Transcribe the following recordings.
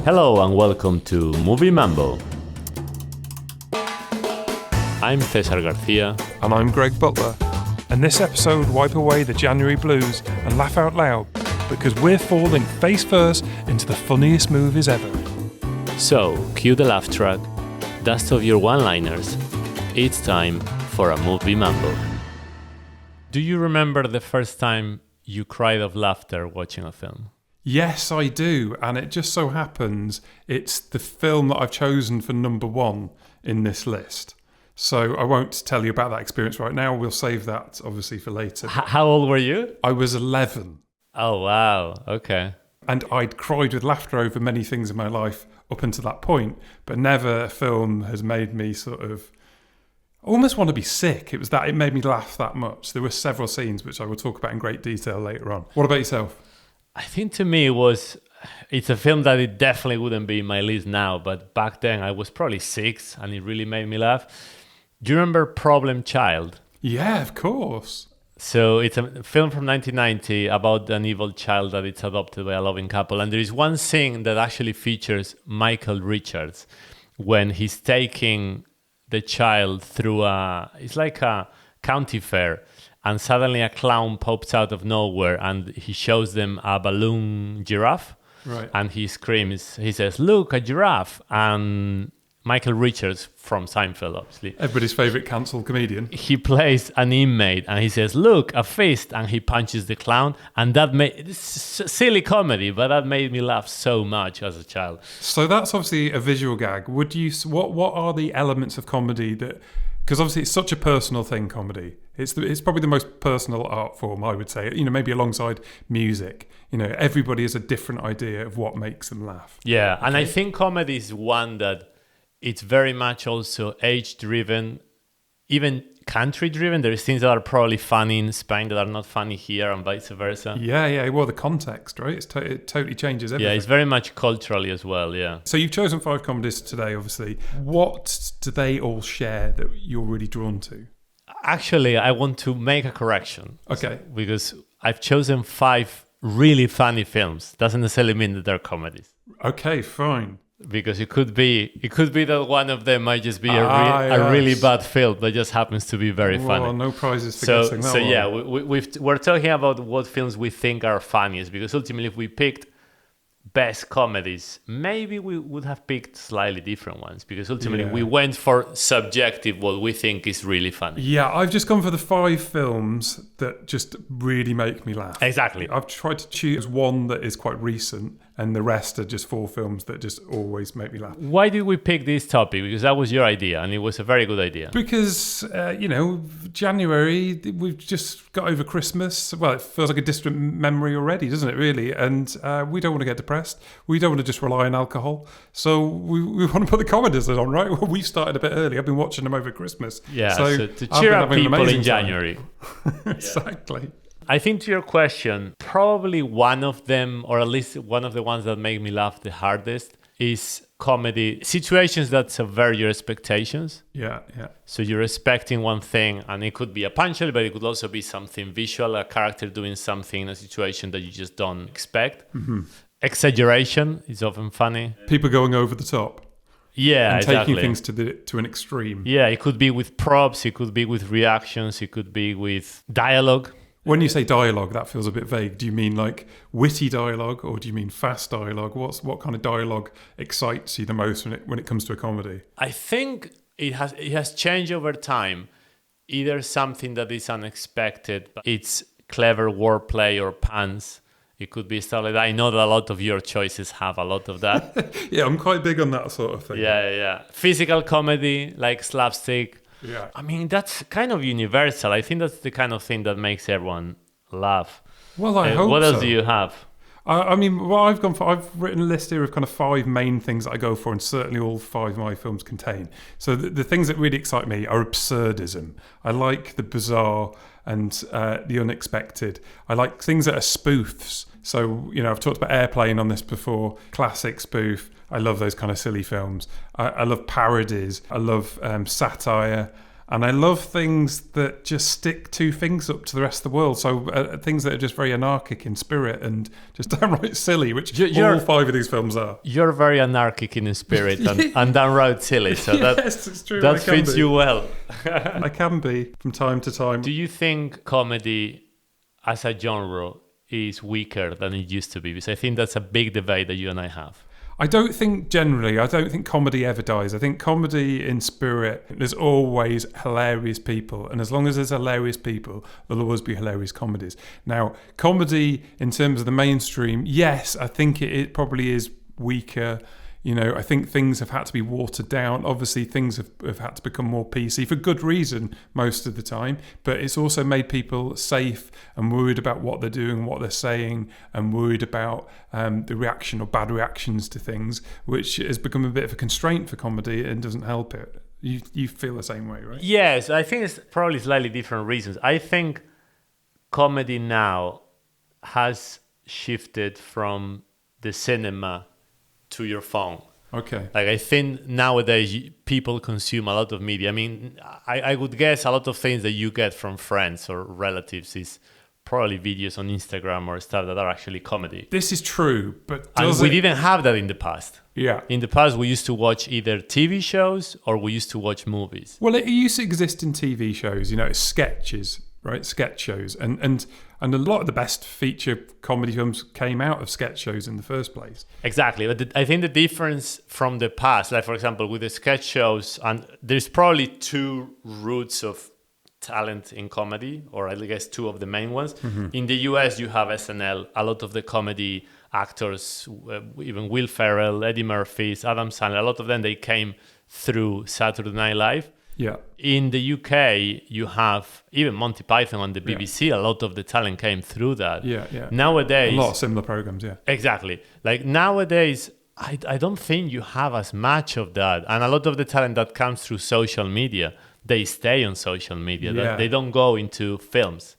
Hello and welcome to MovieMambo. I'm Cesar Garcia. And I'm Greg Butler. And this episode wipe away the January blues and laugh out loud because we're falling face first into the funniest movies ever. So, cue the laugh track, dust off your one-liners. It's time for a MovieMambo. Do you remember the first time you cried of laughter watching a film? Yes, I do. And it just so happens it's the film that I've chosen for number one in this list. So I won't tell you about that experience right now. We'll save that, obviously, for later. How old were you? I was 11. Oh, wow. Okay. And I'd cried with laughter over many things in my life up until that point. But never a film has made me sort of almost want to be sick. It made me laugh that much. There were several scenes which I will talk about in great detail later on. What about yourself? I think to me it's a film that it definitely wouldn't be in my list now, but back then I was probably 6 and it really made me laugh. Do you remember Problem Child? Yeah, of course. So it's a film from 1990 about an evil child that it's adopted by a loving couple. And there is one scene that actually features Michael Richards when he's taking the child through it's like a county fair. And suddenly a clown pops out of nowhere and he shows them a balloon giraffe. Right. And he screams, he says, "Look, a giraffe." And Michael Richards from Seinfeld, obviously. Everybody's favourite cancelled comedian. He plays an inmate and he says, "Look, a fist." And he punches the clown. And that it's silly comedy, but that made me laugh so much as a child. So that's obviously a visual gag. What are the elements of comedy that... Because obviously it's such a personal thing, comedy. It's probably the most personal art form, I would say. You know, maybe alongside music. You know, everybody has a different idea of what makes them laugh. Yeah, and I think comedy is one that it's very much also age-driven, even country-driven. There are things that are probably funny in Spain that are not funny here and vice versa. Yeah. Well, the context, right? It totally changes everything. Yeah, it's very much culturally as well, yeah. So you've chosen 5 comedies today, obviously. What do they all share that you're really drawn to? Actually, I want to make a correction. Okay. Because I've chosen 5 really funny films. Doesn't necessarily mean that they're comedies. Okay, fine. Because it could be that one of them might just be a really bad film that just happens to be very funny. Well, no prizes for guessing that one. So yeah, we're talking about what films we think are funniest, because ultimately if we picked best comedies, maybe we would have picked slightly different ones, because ultimately we went for subjective, what we think is really funny. Yeah, I've just gone for the 5 films that just really make me laugh. Exactly. I've tried to choose one that is quite recent, and the rest are just 4 films that just always make me laugh. Why did we pick this topic? Because that was your idea, and it was a very good idea. Because, January, we've just got over Christmas. Well, it feels like a distant memory already, doesn't it, really? And we don't want to get depressed. We don't want to just rely on alcohol. So we want to put the comedies on, right? Well, we've started a bit early. I've been watching them over Christmas. Yeah, so to cheer up people in January. Exactly. I think to your question, probably one of them, or at least one of the ones that make me laugh the hardest, is comedy situations that subvert your expectations. Yeah. So you're expecting one thing, and it could be a punchline, but it could also be something visual, a character doing something in a situation that you just don't expect. Mm-hmm. Exaggeration is often funny. People going over the top. Yeah, and exactly. Taking things to an extreme. Yeah, it could be with props, it could be with reactions, it could be with dialogue. When you say dialogue, that feels a bit vague. Do you mean like witty dialogue, or do you mean fast dialogue? What kind of dialogue excites you the most when it comes to a comedy? I think it has changed over time. Either something that is unexpected, but it's clever wordplay or puns. It could be stuff like that. I know that a lot of your choices have a lot of that. Yeah, I'm quite big on that sort of thing. Yeah. Physical comedy, like slapstick. Yeah. I mean, that's kind of universal. I think that's the kind of thing that makes everyone laugh. Well, I hope so. What else do you have? I mean, what I've gone for, I've written a list here of kind of 5 main things that I go for, and certainly all 5 of my films contain. So the things that really excite me are absurdism. I like the bizarre and the unexpected. I like things that are spoofs. So, I've talked about Airplane on this before, classic spoof. I love those kind of silly films. I love parodies. I love satire. And I love things that just stick two things up to the rest of the world. So things that are just very anarchic in spirit and just downright silly, which all 5 of these films are. You're very anarchic in spirit and downright silly. So Yes, it's true. that fits you well. I can be from time to time. Do you think comedy as a genre is weaker than it used to be? Because I think that's a big debate that you and I have. I don't think comedy ever dies. I think comedy in spirit, there's always hilarious people. And as long as there's hilarious people, there'll always be hilarious comedies. Now, comedy in terms of the mainstream, yes, I think it probably is weaker. You know, I think things have had to be watered down. Obviously, things have had to become more PC for good reason most of the time. But it's also made people safe and worried about what they're doing, what they're saying, and worried about the reaction or bad reactions to things, which has become a bit of a constraint for comedy and doesn't help it. You feel the same way, right? Yes, I think it's probably slightly different reasons. I think comedy now has shifted from the cinema to your phone. Okay. Like, I think nowadays people consume a lot of media. I mean, I would guess a lot of things that you get from friends or relatives is probably videos on Instagram or stuff that are actually comedy. This is true, but we didn't have that in the past. Yeah. In the past, we used to watch either TV shows or we used to watch movies. Well, it used to exist in TV shows, you know, sketches, right? Sketch shows. And a lot of the best feature comedy films came out of sketch shows in the first place. Exactly. But I think the difference from the past, like, for example, with the sketch shows, and there's probably 2 roots of talent in comedy, or I guess 2 of the main ones. Mm-hmm. In the US, you have SNL. A lot of the comedy actors, even Will Ferrell, Eddie Murphy, Adam Sandler, a lot of them, they came through Saturday Night Live. Yeah. In the UK, you have even Monty Python on the BBC. A lot of the talent came through that. Yeah. Nowadays, a lot of similar programs. Yeah. Exactly. Like nowadays, I don't think you have as much of that, and a lot of the talent that comes through social media, they stay on social media. Yeah. They don't go into films.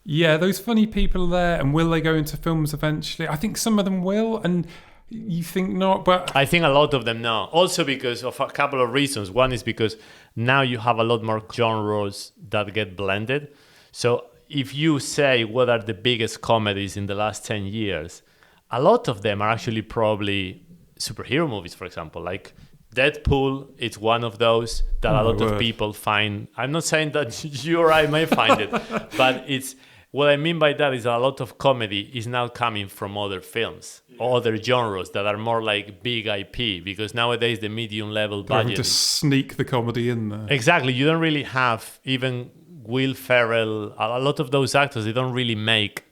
Yeah, those funny people there, and will they go into films eventually? I think some of them will, and you think not, but I think a lot of them no. Also because of a couple of reasons. One is because now you have a lot more genres that get blended. So if you say what are the biggest comedies in the last 10 years, a lot of them are actually probably superhero movies, for example. Like Deadpool, it's one of those that a lot of people find. I'm not saying that you or I may find it, but it's what I mean by that is a lot of comedy is now coming from other films, other genres that are more like big IP, because nowadays the medium level budget. Just sneak the comedy in there. Exactly. You don't really have even Will Ferrell, a lot of those actors, they don't really make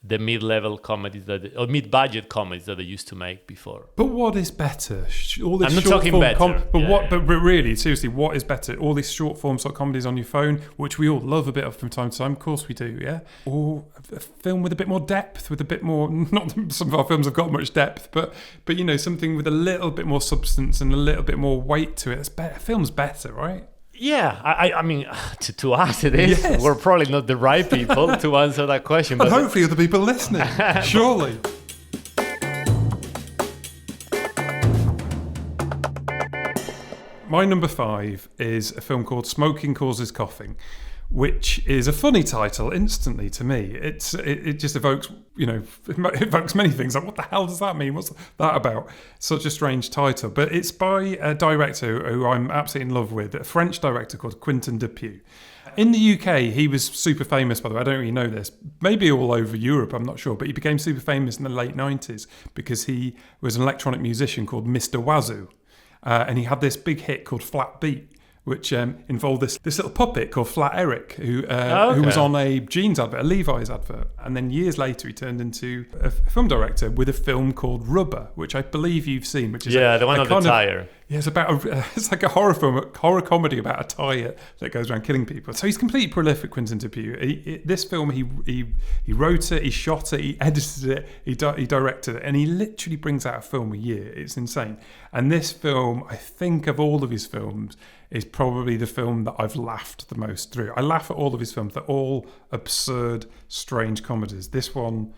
the mid-level comedies or mid-budget comedies that they used to make before. But what is better? All this I'm not talking better. But really, seriously, what is better? All these short-form sort of comedies on your phone, which we all love a bit of from time to time. Of course we do, yeah? Or a film with a bit more depth, with a bit more... Not that some of our films have got much depth, but you know, something with a little bit more substance and a little bit more weight to it. It's better. Film's better, right? Yeah, I mean, to us it is. Yes. We're probably not the right people to answer that question. But hopefully other people listening, surely. My number 5 is a film called Smoking Causes Coughing, which is a funny title instantly to me. It just evokes, you know, it evokes many things. Like, what the hell does that mean? What's that about? Such a strange title. But it's by a director who I'm absolutely in love with, a French director called Quentin Dupieux. In the UK, he was super famous, by the way. I don't really know this. Maybe all over Europe, I'm not sure. But he became super famous in the late 90s because he was an electronic musician called Mr. Wazoo. And he had this big hit called Flat Beat, which involved this little puppet called Flat Eric, who was on a jeans advert, a Levi's advert. And then years later, he turned into a film director with a film called Rubber, which I believe you've seen. Which is the one on the tire. It's about it's like a horror comedy about a tire that goes around killing people. So he's completely prolific, Quentin Dupieux. This film, he wrote it, he shot it, he edited it, he directed it, and he literally brings out a film a year. It's insane. And this film, I think of all of his films, is probably the film that I've laughed the most through. I laugh at all of his films. They're all absurd, strange comedies. This one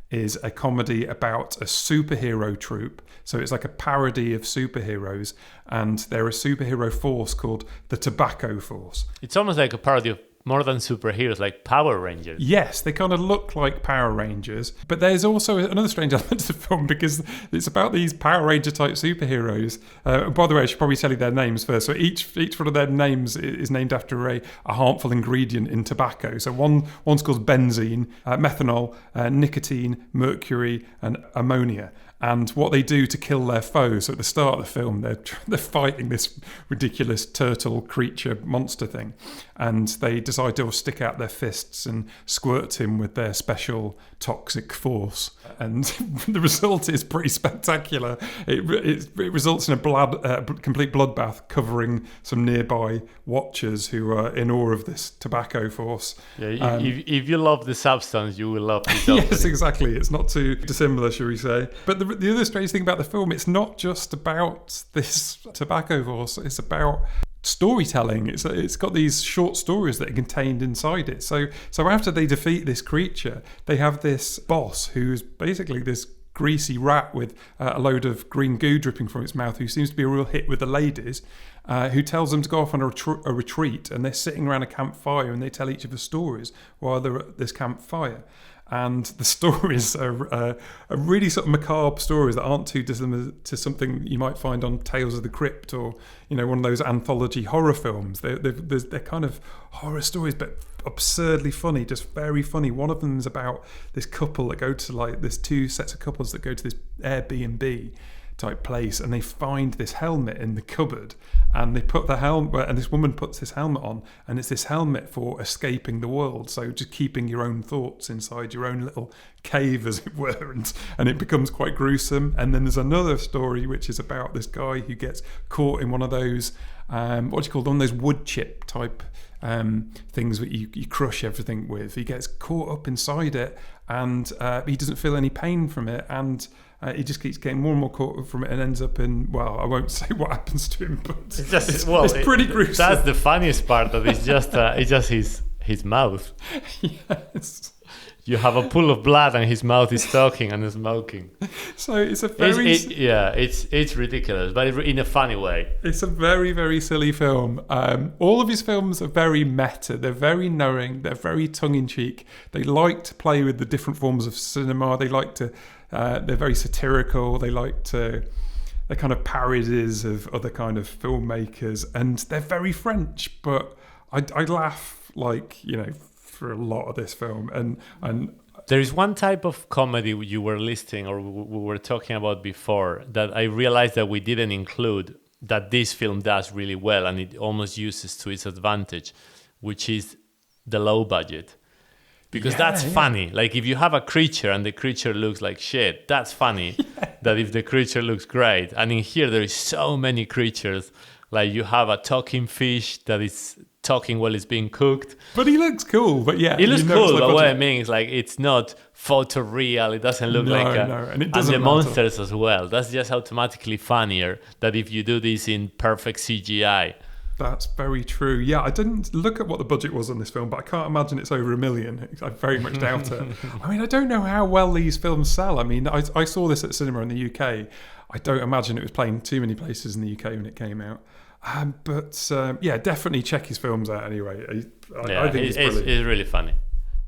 is a comedy about a superhero troupe. So it's like a parody of superheroes, and they're a superhero force called the Tobacco Force. It's almost like a parody of more than superheroes, like Power Rangers. Yes, they kind of look like Power Rangers, but there's also another strange element to the film because it's about these Power Ranger type superheroes. By the way, I should probably tell you their names first. So each one of their names is named after a harmful ingredient in tobacco. So one's called benzene, methanol, nicotine, mercury, and ammonia. And what they do to kill their foes. So at the start of the film, they're fighting this ridiculous turtle creature monster thing, and they decide to stick out their fists and squirt him with their special toxic force. And the result is pretty spectacular. It results in a complete bloodbath covering some nearby watchers who are in awe of this tobacco force. Yeah, if you love the substance, you will love this. Yes, exactly. It's not too dissimilar, shall we say. But the other strange thing about the film, it's not just about this tobacco force. It's about storytelling. It's got these short stories that are contained inside it. So after they defeat this creature, they have this boss who's basically this greasy rat with a load of green goo dripping from its mouth, who seems to be a real hit with the ladies, who tells them to go off on a retreat, and they're sitting around a campfire and they tell each other stories while they're at this campfire. And the stories are really sort of macabre stories that aren't too dissimilar to something you might find on Tales of the Crypt, or one of those anthology horror films. They're kind of horror stories, but absurdly funny, just very funny. One of them is about this couple that go to there's two sets of couples that go to this Airbnb type place, and they find this helmet in the cupboard, and they put the helmet, and this woman puts this helmet on, and it's this helmet for escaping the world, so just keeping your own thoughts inside your own little cave, as it were, and it becomes quite gruesome. And then there's another story which is about this guy who gets caught in one of those one of those wood chip type things that you crush everything with. He gets caught up inside it, and he doesn't feel any pain from it, and he just keeps getting more and more caught up from it, and ends up in, well, I won't say what happens to him, but it's pretty gruesome. That's the funniest part, that it's just his mouth. Yes. You have a pool of blood and his mouth is talking and smoking. So it's a very... It's ridiculous, but in a funny way. It's a very, very silly film. All of his films are very meta. They're very knowing. They're very tongue-in-cheek. They like to play with the different forms of cinema. They like to... they're very satirical. They're kind of parodies of other kind of filmmakers. And they're very French, but I laugh for a lot of this film, and there is one type of comedy you were listing, or we were talking about before, that I realized that we didn't include, that this film does really well, and it almost uses to its advantage, which is the low budget, because that's funny. Like, if you have a creature and the creature looks like shit, that's funny. That if the creature looks great, and in here there is so many creatures. Like, you have a talking fish that is talking while it's being cooked. But he looks cool. But yeah, he looks cool. But what I mean is, like, it's not photoreal. It doesn't look and it doesn't and the matter. monsters as well. That's just automatically funnier than if you do this in perfect CGI. That's very true. Yeah, I didn't look at what the budget was on this film, but I can't imagine it's over $1 million. I very much doubt it. I mean, I don't know how well these films sell. I mean, I saw this at cinema in the UK. I don't imagine it was playing too many places in the UK when it came out. But definitely check his films out anyway. I think it's brilliant. It's really funny.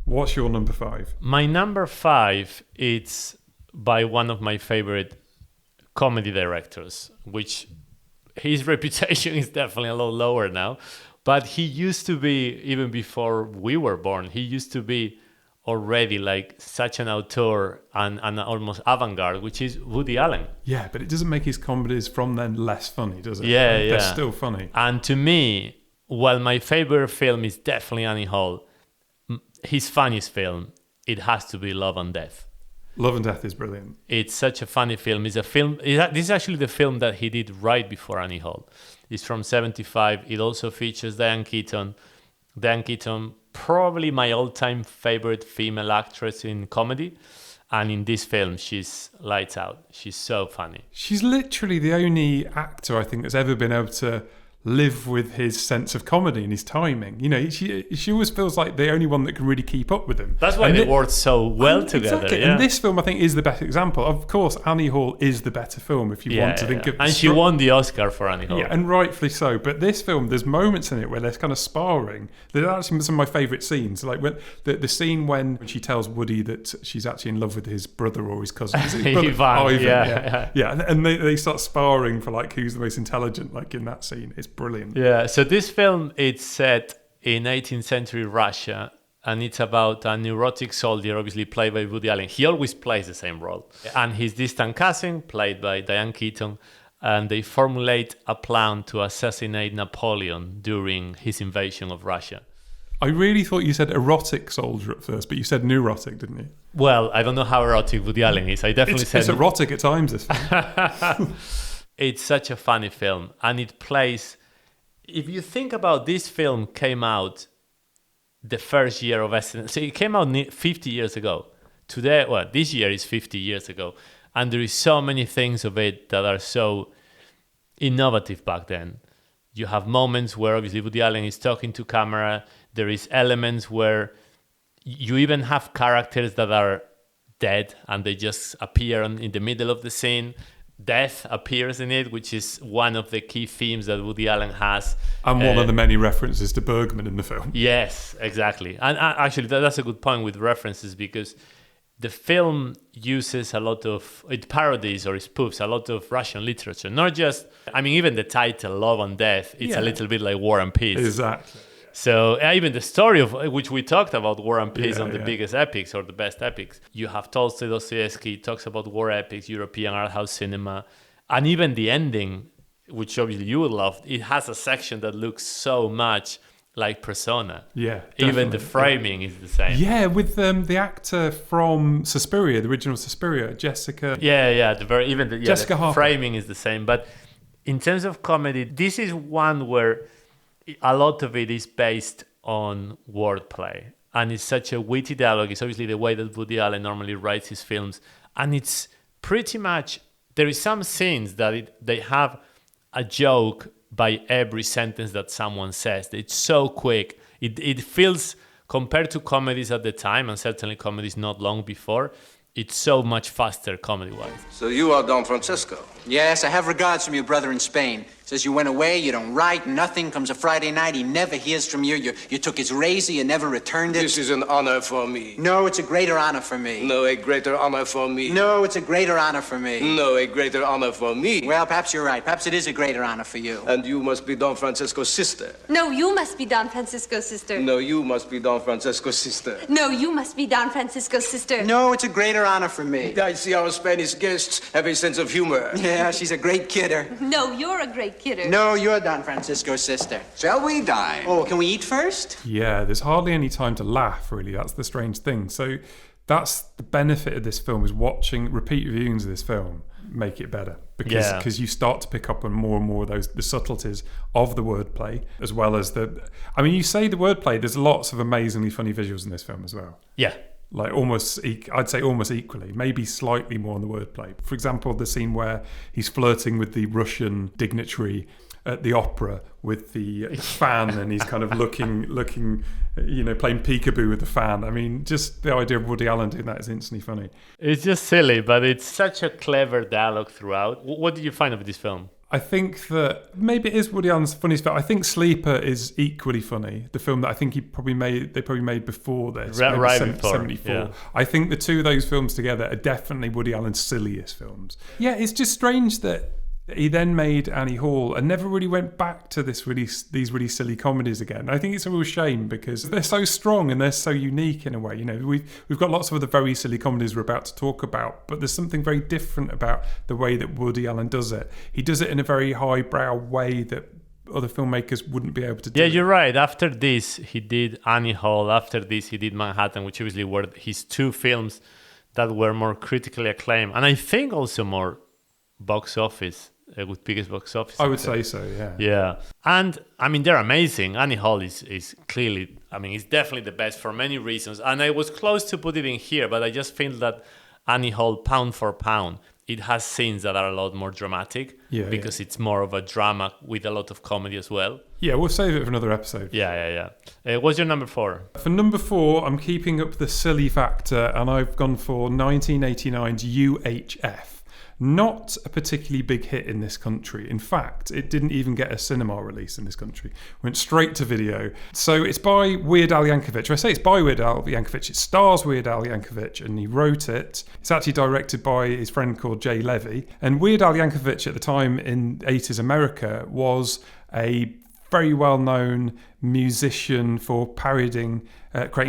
What's your number 5? My number 5, it's by one of my favorite comedy directors, which his reputation is definitely a lot lower now. But he used to be, even before we were born, he used to be already like such an auteur and almost avant-garde, which is Woody Allen. Yeah, but it doesn't make his comedies from then less funny, does it? Yeah, They're still funny. And to me, while my favorite film is definitely Annie Hall, his funniest film, it has to be Love and Death. Love and Death is brilliant. It's such a funny film. It's a film. This is actually the film that he did right before Annie Hall. It's from '75. It also features Diane Keaton. Diane Keaton, probably my all-time favorite female actress in comedy. And in this film, she's lights out. She's so funny. She's literally the only actor, I think, that's ever been able to live with his sense of comedy and his timing. You know, she always feels like the only one that can really keep up with him. That's why they work so well together. Exactly. Yeah. And this film, I think, is the best example. Of course, Annie Hall is the better film if you want to think of... And she won the Oscar for Annie Hall. Yeah, and rightfully so. But this film, there's moments in it where they're kind of sparring. There's actually some of my favourite scenes. Like when the scene when she tells Woody that she's actually in love with his brother or his cousin. Is it his brother? Ivan, yeah. And they start sparring for like who's the most intelligent, like in that scene. It's brilliant. Yeah, so this film, it's set in 18th century Russia, and it's about a neurotic soldier, obviously played by Woody Allen. He always plays the same role. And his distant cousin, played by Diane Keaton, and they formulate a plan to assassinate Napoleon during his invasion of Russia. I really thought you said erotic soldier at first, but you said neurotic, didn't you? Well, I don't know how erotic Woody Allen is. I definitely said... It's erotic at times, this film. It's such a funny film, and it plays... If you think about this film came out the first year of SNL. So it came out 50 years ago. Today, well, this year is 50 years ago. And there is so many things of it that are so innovative back then. You have moments where obviously Woody Allen is talking to camera. There is elements where you even have characters that are dead and they just appear in the middle of the scene. Death appears in it, which is one of the key themes that Woody Allen has. And one of the many references to Bergman in the film. Yes, exactly. And actually, that's a good point with references, because the film uses a lot of, it parodies or it spoofs a lot of Russian literature. Not just, I mean, even the title, Love and Death, it's a little bit like War and Peace. Exactly. So even the story of which we talked about, War and Peace, on the biggest epics or the best epics. You have Tolstoy, Dostoevsky talks about war epics, European art house cinema, and even the ending, which obviously you would love. It has a section that looks so much like Persona. Yeah, even the framing is the same. Yeah, with the actor from Suspiria, the original Suspiria, Jessica. Yeah. Jessica Harper. Framing is the same. But in terms of comedy, this is one where a lot of it is based on wordplay, and it's such a witty dialogue. It's obviously the way that Woody Allen normally writes his films, and it's pretty much, there is some scenes that they have a joke by every sentence that someone says. It's so quick. It feels, compared to comedies at the time, and certainly comedies not long before, it's so much faster comedy-wise. So you are Don Francisco? Yes, I have regards from your brother in Spain. Says you went away, you don't write, nothing. Comes a Friday night, he never hears from you. You took his razor, you never returned it. This is an honor for me. No, it's a greater honor for me. No, a greater honor for me. No, it's a greater honor for me. No, a greater honor for me. Well, perhaps you're right. Perhaps it is a greater honor for you. And you must be Don Francisco's sister. No, you must be Don Francisco's sister. No, you must be Don Francisco's sister. No, you must be Don Francisco's sister. No, it's a greater honor for me. I see our Spanish guests have a sense of humor. Yeah, she's a great kidder. No, you're a great kidder. No, you're Don Francisco's sister. Shall we dine? Oh, can we eat first? Yeah, there's hardly any time to laugh, really. That's the strange thing. So that's the benefit of this film, is watching repeat viewings of this film make it better, because you start to pick up on more and more of the subtleties of the wordplay, as well as you say the wordplay, there's lots of amazingly funny visuals in this film as well. Yeah. Like I'd say almost equally, maybe slightly more on the wordplay. For example, the scene where he's flirting with the Russian dignitary at the opera with the fan, and he's kind of looking, playing peekaboo with the fan. I mean, just the idea of Woody Allen doing that is instantly funny. It's just silly, but it's such a clever dialogue throughout. What did you find of this film? I think that maybe it is Woody Allen's funniest film. I think Sleeper is equally funny. The film that I think they probably made before this, right before 74. Yeah. I think the two of those films together are definitely Woody Allen's silliest films. Yeah, it's just strange that he then made Annie Hall and never really went back to these really silly comedies again. I think it's a real shame, because they're so strong and they're so unique in a way. You know, we've got lots of other very silly comedies we're about to talk about, but there's something very different about the way that Woody Allen does it. He does it in a very highbrow way that other filmmakers wouldn't be able to do. Yeah, you're right. After this, he did Annie Hall. After this, he did Manhattan, which obviously were his two films that were more critically acclaimed, and I think also more box office. With biggest box office. I would say so, yeah. Yeah. And, I mean, they're amazing. Annie Hall is clearly, it's definitely the best for many reasons. And I was close to put it in here, but I just feel that Annie Hall, pound for pound, it has scenes that are a lot more dramatic because it's more of a drama with a lot of comedy as well. Yeah, we'll save it for another episode. Yeah. What's your number 4? For number 4, I'm keeping up the silly factor, and I've gone for 1989's UHF. Not a particularly big hit in this country. In fact, it didn't even get a cinema release in this country. Went straight to video. So it's by Weird Al Yankovic. I say it's by Weird Al Yankovic. It stars Weird Al Yankovic, and he wrote it. It's actually directed by his friend called Jay Levy. And Weird Al Yankovic at the time in 80s America was a very well-known musician for creating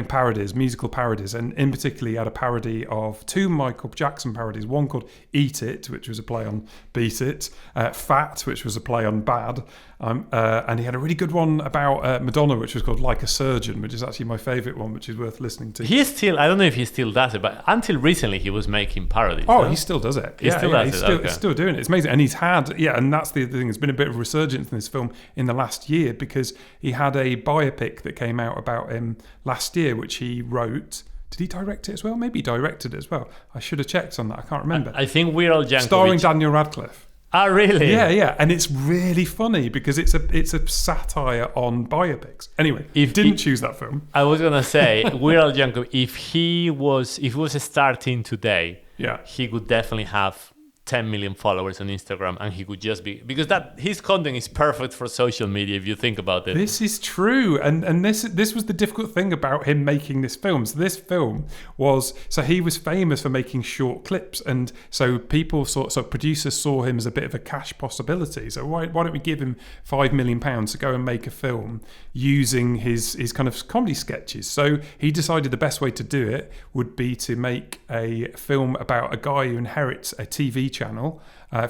parodies, musical parodies, and in particular he had a parody of 2 Michael Jackson parodies, one called Eat It, which was a play on Beat It, Fat, which was a play on Bad, and he had a really good one about Madonna, which was called Like a Surgeon, which is actually my favourite one, which is worth listening to. I don't know if he still does it, but until recently he was making parodies. Oh, he still does it. He's still doing it. It's amazing. And he's had, and that's the thing, there's been a bit of a resurgence in this film in the last year, because he had a biopic that came out about him last year, which he wrote. Did he direct it as well? Maybe he directed it as well. I should have checked on that. I can't remember. I think Weird Al Yankovic. Starring Daniel Radcliffe. Ah, really? Yeah. And it's really funny because it's a satire on biopics. Anyway, didn't choose that film. I was gonna say Weird Al Yankovic. If he was starting today, he would definitely have 10 million followers on Instagram, and he could just be, because that his content is perfect for social media if you think about it. This is true, and this was the difficult thing about him making this film. So this film was, so he was famous for making short clips, and so producers saw him as a bit of a cash possibility. So why don't we give him £5 million to go and make a film using his kind of comedy sketches? So he decided the best way to do it would be to make a film about a guy who inherits a TV channel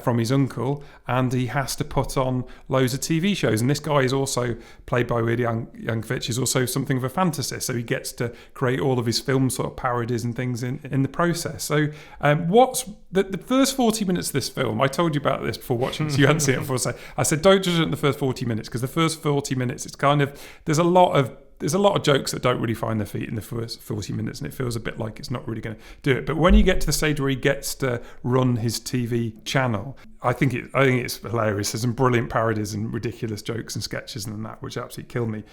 from his uncle, and he has to put on loads of TV shows. And this guy is also played by Weird Al Yankovic, is also something of a fantasist, so he gets to create all of his film sort of parodies and things in the process. So what's the first 40 minutes of this film, I told you about this before watching it, so you hadn't seen it before, so I said don't judge it in the first 40 minutes, because the first 40 minutes, it's kind of, there's a lot of jokes that don't really find their feet in the first 40 minutes, and it feels a bit like it's not really going to do it. But when you get to the stage where he gets to run his TV channel, I think it's hilarious. There's some brilliant parodies and ridiculous jokes and sketches and that, which absolutely kill me.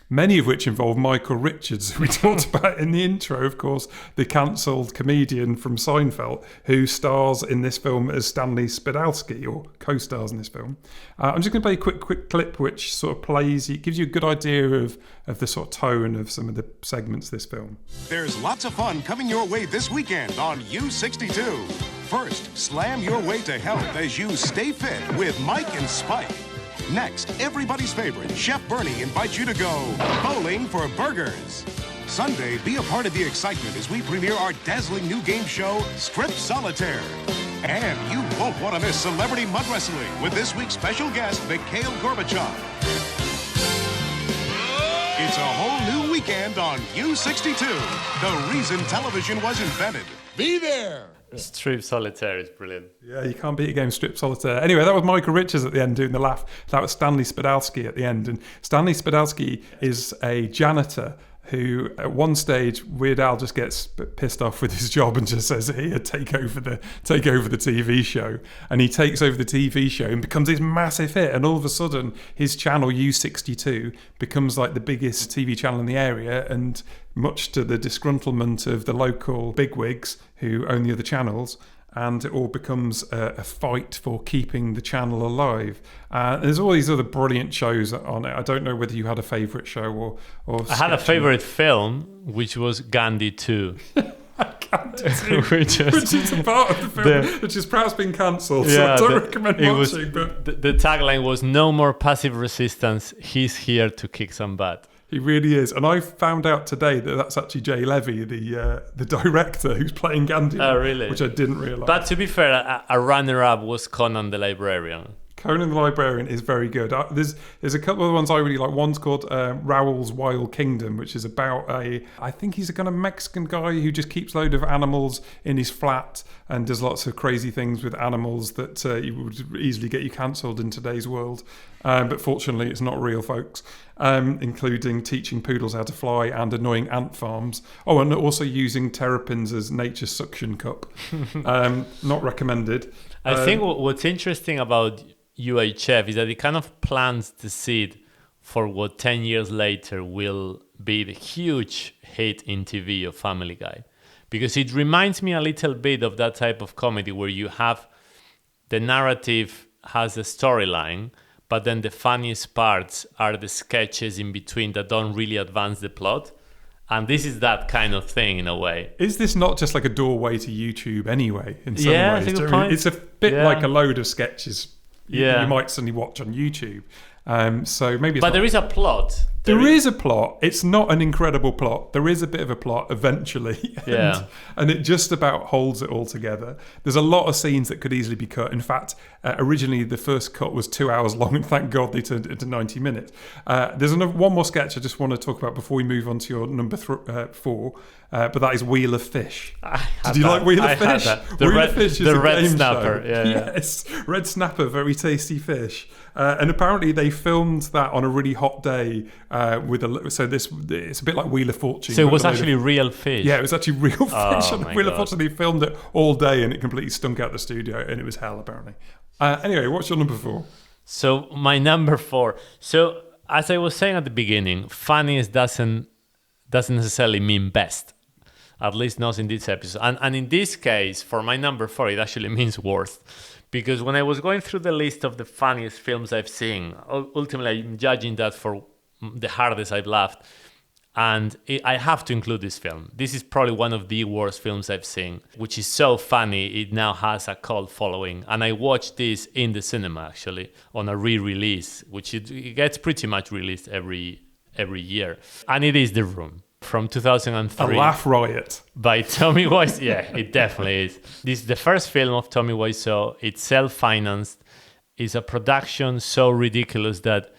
Many of which involve Michael Richards, who we talked about in the intro, of course, the cancelled comedian from Seinfeld, who stars in this film as Stanley Spadalski, or co-stars in this film. I'm just going to play a quick clip which sort of it gives you a good idea of the sort of tone of some of the segments of this film. There's lots of fun coming your way this weekend on U62. First, slam your way to health as you stay fit with Mike and Spike. Next, everybody's favorite, Chef Bernie invites you to go bowling for burgers. Sunday, be a part of the excitement as we premiere our dazzling new game show, Strip Solitaire. And you won't want to miss Celebrity Mud Wrestling with this week's special guest, Mikhail Gorbachev. It's a whole new weekend on U62, the reason television was invented. Be there! Strip Solitaire is brilliant. Yeah, you can't beat a game of Strip Solitaire. Anyway, that was Michael Richards at the end doing the laugh. That was Stanley Spadalski at the end. And Stanley Spadalski is a janitor who, at one stage, Weird Al just gets pissed off with his job and just says, "Here, take over the TV show." And he takes over the TV show and becomes this massive hit. And all of a sudden, his channel U62 becomes like the biggest TV channel in the area. And much to the disgruntlement of the local bigwigs who own the other channels, and it all becomes a fight for keeping the channel alive. There's all these other brilliant shows on it. I don't know whether you had a favourite show or I had a favourite film, which was Gandhi 2. which is a part of the film which has perhaps been cancelled, so I don't recommend watching. But the tagline was "No more passive resistance, he's here to kick some butt." He really is. And I found out today that that's actually Jay Levy, the director who's playing Gandhi. Oh, really? Which I didn't realise. But to be fair, a runner-up was Conan the Librarian. Conan the Librarian is very good. There's a couple of ones I really like. One's called Raoul's Wild Kingdom, which is about I think he's a kind of Mexican guy who just keeps a load of animals in his flat and does lots of crazy things with animals that you would easily get you cancelled in today's world. But fortunately, it's not real, folks. including teaching poodles how to fly and annoying ant farms. Oh, and also using terrapins as nature's suction cup. Not recommended. I think what's interesting about UHF is that it kind of plants the seed for what 10 years later will be the huge hit in TV of Family Guy. Because it reminds me a little bit of that type of comedy where you have the narrative has a storyline, but then the funniest parts are the sketches in between that don't really advance the plot. And this is that kind of thing in a way. Is this not just like a doorway to YouTube anyway, in some Yeah, ways? that's a good point. It's a bit like a load of sketches you might suddenly watch on YouTube. So maybe But there is a plot. There is a plot. It's not an incredible plot. There is a bit of a plot eventually. And it just about holds it all together. There's a lot of scenes that could easily be cut. In fact, originally the first cut was 2 hours long, and thank God they turned it into 90 minutes. There's one more sketch I just want to talk about before we move on to your number 4, but that is Wheel of Fish. Did you like Wheel of Fish? Wheel of Fish is the red game snapper. show. Yes, red snapper, very tasty fish. And apparently they filmed that on a really hot day it's a bit like Wheel of Fortune. So it was actually real fish. Yeah, it was actually real fish. Oh, On Wheel of Fortune, they filmed it all day and it completely stunk out the studio and it was hell apparently. Anyway, what's your number 4? So my number 4. So as I was saying at the beginning, funniest doesn't necessarily mean best. At least not in this episode. And in this case, for my number 4, it actually means worst. Because when I was going through the list of the funniest films I've seen, ultimately I'm judging that for the hardest I've laughed. And I have to include this film. This is probably one of the worst films I've seen, which is so funny, it now has a cult following. And I watched this in the cinema, actually, on a re-release, which it gets pretty much released every year. And it is The Room. From 2003. A laugh riot. By Tommy Wiseau. Yeah, it definitely is. This is the first film of Tommy Wiseau. It's self-financed. It's a production so ridiculous that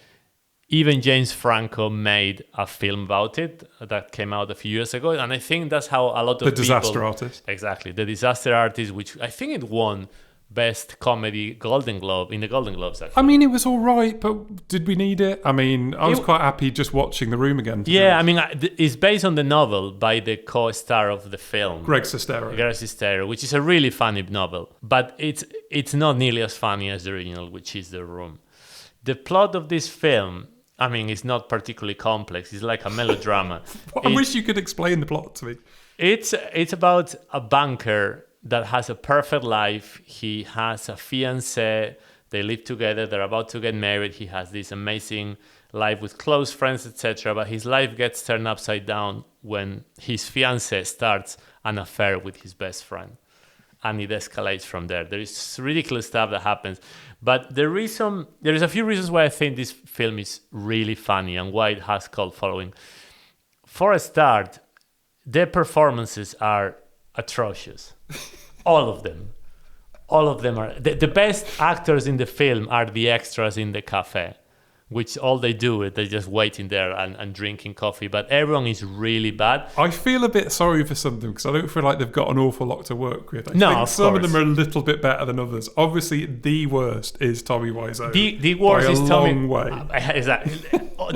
even James Franco made a film about it that came out a few years ago. And I think that's how a lot of people... The Disaster Artist. Exactly. The Disaster Artist, which I think it won Best Comedy Golden Globe in the Golden Globes, actually. I mean, it was all right, but did we need it? I mean, I was quite happy just watching The Room again. Yeah, I mean, it's based on the novel by the co-star of the film, Greg Sestero, which is a really funny novel, but it's not nearly as funny as the original, which is The Room. The plot of this film, I mean, it's not particularly complex. It's like a melodrama. I wish you could explain the plot to me. It's about a banker that has a perfect life. He has a fiancée. They live together. They're about to get married. He has this amazing life with close friends, etc. But his life gets turned upside down when his fiancée starts an affair with his best friend. And it escalates from there. There is ridiculous stuff that happens. But there is a few reasons why I think this film is really funny and why it has cult following. For a start, their performances are atrocious. All of them are. The best actors in the film are the extras in the cafe, which all they do is they just wait in there and drinking coffee. But everyone is really bad. I feel a bit sorry for some of them because I don't feel like they've got an awful lot to work with. I think some of them are a little bit better than others. Obviously, the worst is Tommy Wiseau. The worst is Tommy. Long way. Exactly.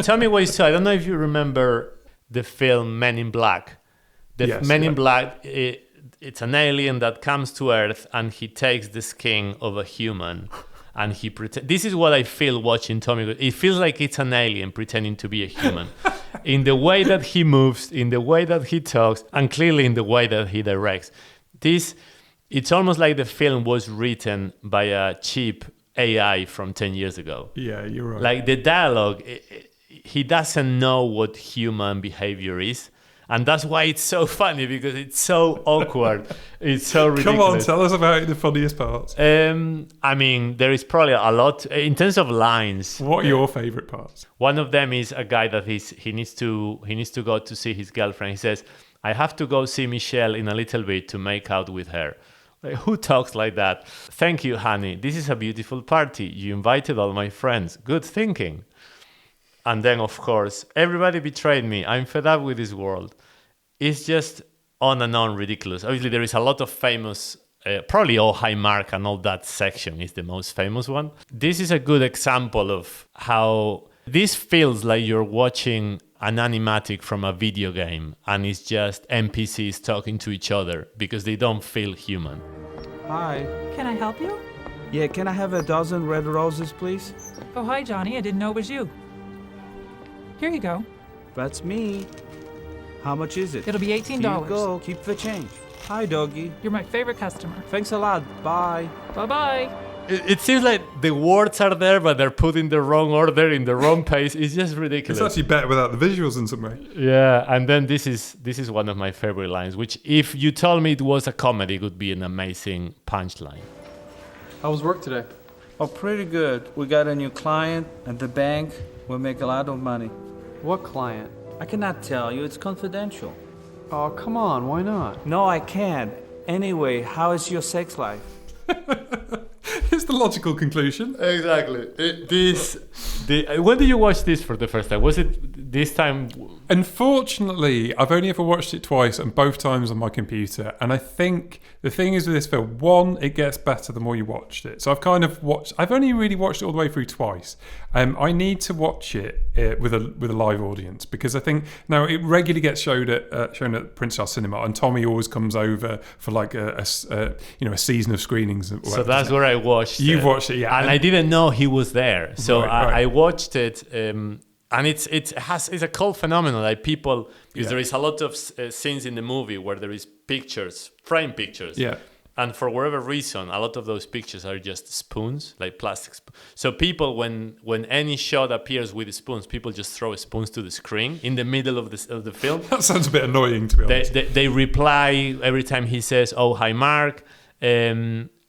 Tommy Wiseau. I don't know if you remember the film Men in Black. In Black. It's an alien that comes to Earth and he takes the skin of a human and he this is what I feel watching Tommy. It feels like it's an alien pretending to be a human in the way that he moves, in the way that he talks, and clearly in the way that he directs. It's almost like the film was written by a cheap AI from 10 years ago. Yeah, you're right. Like the dialogue, he doesn't know what human behavior is. And that's why it's so funny, because it's so awkward. It's so ridiculous. Come on, tell us about the funniest parts. I mean, there is probably a lot. In terms of lines... What are your favourite parts? One of them is a guy that he needs to go to see his girlfriend. He says, I have to go see Michelle in a little bit to make out with her. Like, who talks like that? Thank you, honey. This is a beautiful party. You invited all my friends. Good thinking. And then, of course, everybody betrayed me. I'm fed up with this world. It's just on and on ridiculous. Obviously, there is a lot of famous, probably Oh Hi Mark and all that section is the most famous one. This is a good example of how This feels like you're watching an animatic from a video game, and it's just NPCs talking to each other because they don't feel human. Hi. Can I help you? Yeah, can I have a dozen red roses, please? Oh, hi, Johnny. I didn't know it was you. Here you go. That's me. How much is it? It'll be $18. Here you go. Keep the change. Hi, doggy. You're my favorite customer. Thanks a lot. Bye. Bye-bye. It seems like the words are there, but they're put in the wrong order, in the wrong pace. It's just ridiculous. It's actually better without the visuals in some way. Yeah, and then this is one of my favorite lines, which if you told me it was a comedy, it would be an amazing punchline. How was work today? Oh, pretty good. We got a new client at the bank. We'll make a lot of money. What client? I cannot tell you. It's confidential. Oh, come on. Why not? No, I can't. Anyway, how is your sex life? It's the logical conclusion. Exactly. When did you watch this for the first time? Was it this time? Unfortunately, I've only ever watched it twice, and both times on my computer. And I think the thing is with this film, one, it gets better the more you watched it. So I've only really watched it all the way through twice. I need to watch it with a live audience, because I think now it regularly gets shown at Prince Charles Cinema, and Tommy always comes over for like a season of screenings. So that's where I watched it. You've watched it, yeah. And I didn't know he was there. So Right. I watched it, and it's a cult phenomenon. Like people, because there is a lot of scenes in the movie where there is pictures, frame pictures. Yeah. And for whatever reason, a lot of those pictures are just spoons, like plastic spoons. So people, when any shot appears with spoons, people just throw spoons to the screen in the middle of the film. That sounds a bit annoying, to be honest. They reply every time he says, "Oh, hi, Mark."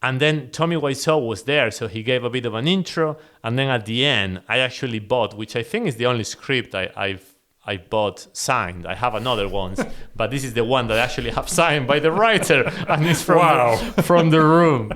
And then Tommy Wiseau was there, so he gave a bit of an intro. And then at the end, I actually bought, which I think is the only script I bought signed. I have another ones, but this is the one that I actually have signed by the writer, and it's from the room.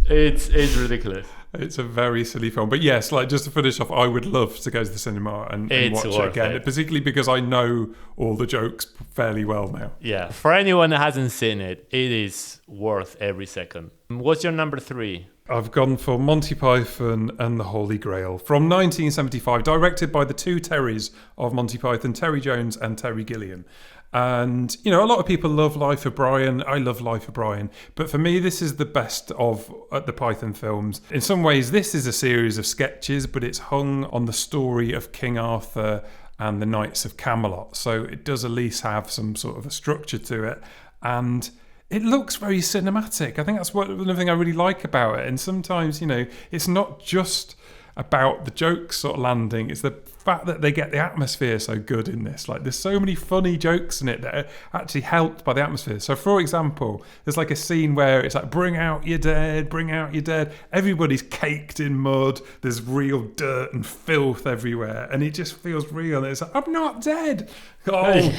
It's ridiculous. It's a very silly film. But yes, like just to finish off, I would love to go to the cinema and watch it again, particularly because I know all the jokes fairly well now. Yeah, for anyone that hasn't seen it, it is worth every second. What's your number 3? I've gone for Monty Python and the Holy Grail from 1975, directed by the two Terrys of Monty Python, Terry Jones and Terry Gilliam. And, a lot of people love Life of Brian. I love Life of Brian. But for me, this is the best of the Python films. In some ways, this is a series of sketches, but it's hung on the story of King Arthur and the Knights of Camelot. So it does at least have some sort of a structure to it. And it looks very cinematic. I think that's another thing I really like about it. And sometimes, it's not just about the jokes sort of landing. It's the fact that they get the atmosphere so good in this. Like, there's so many funny jokes in it that are actually helped by the atmosphere. So, for example, there's like a scene where it's like, bring out your dead, bring out your dead. Everybody's caked in mud. There's real dirt and filth everywhere. And it just feels real. It's like, I'm not dead. Oh.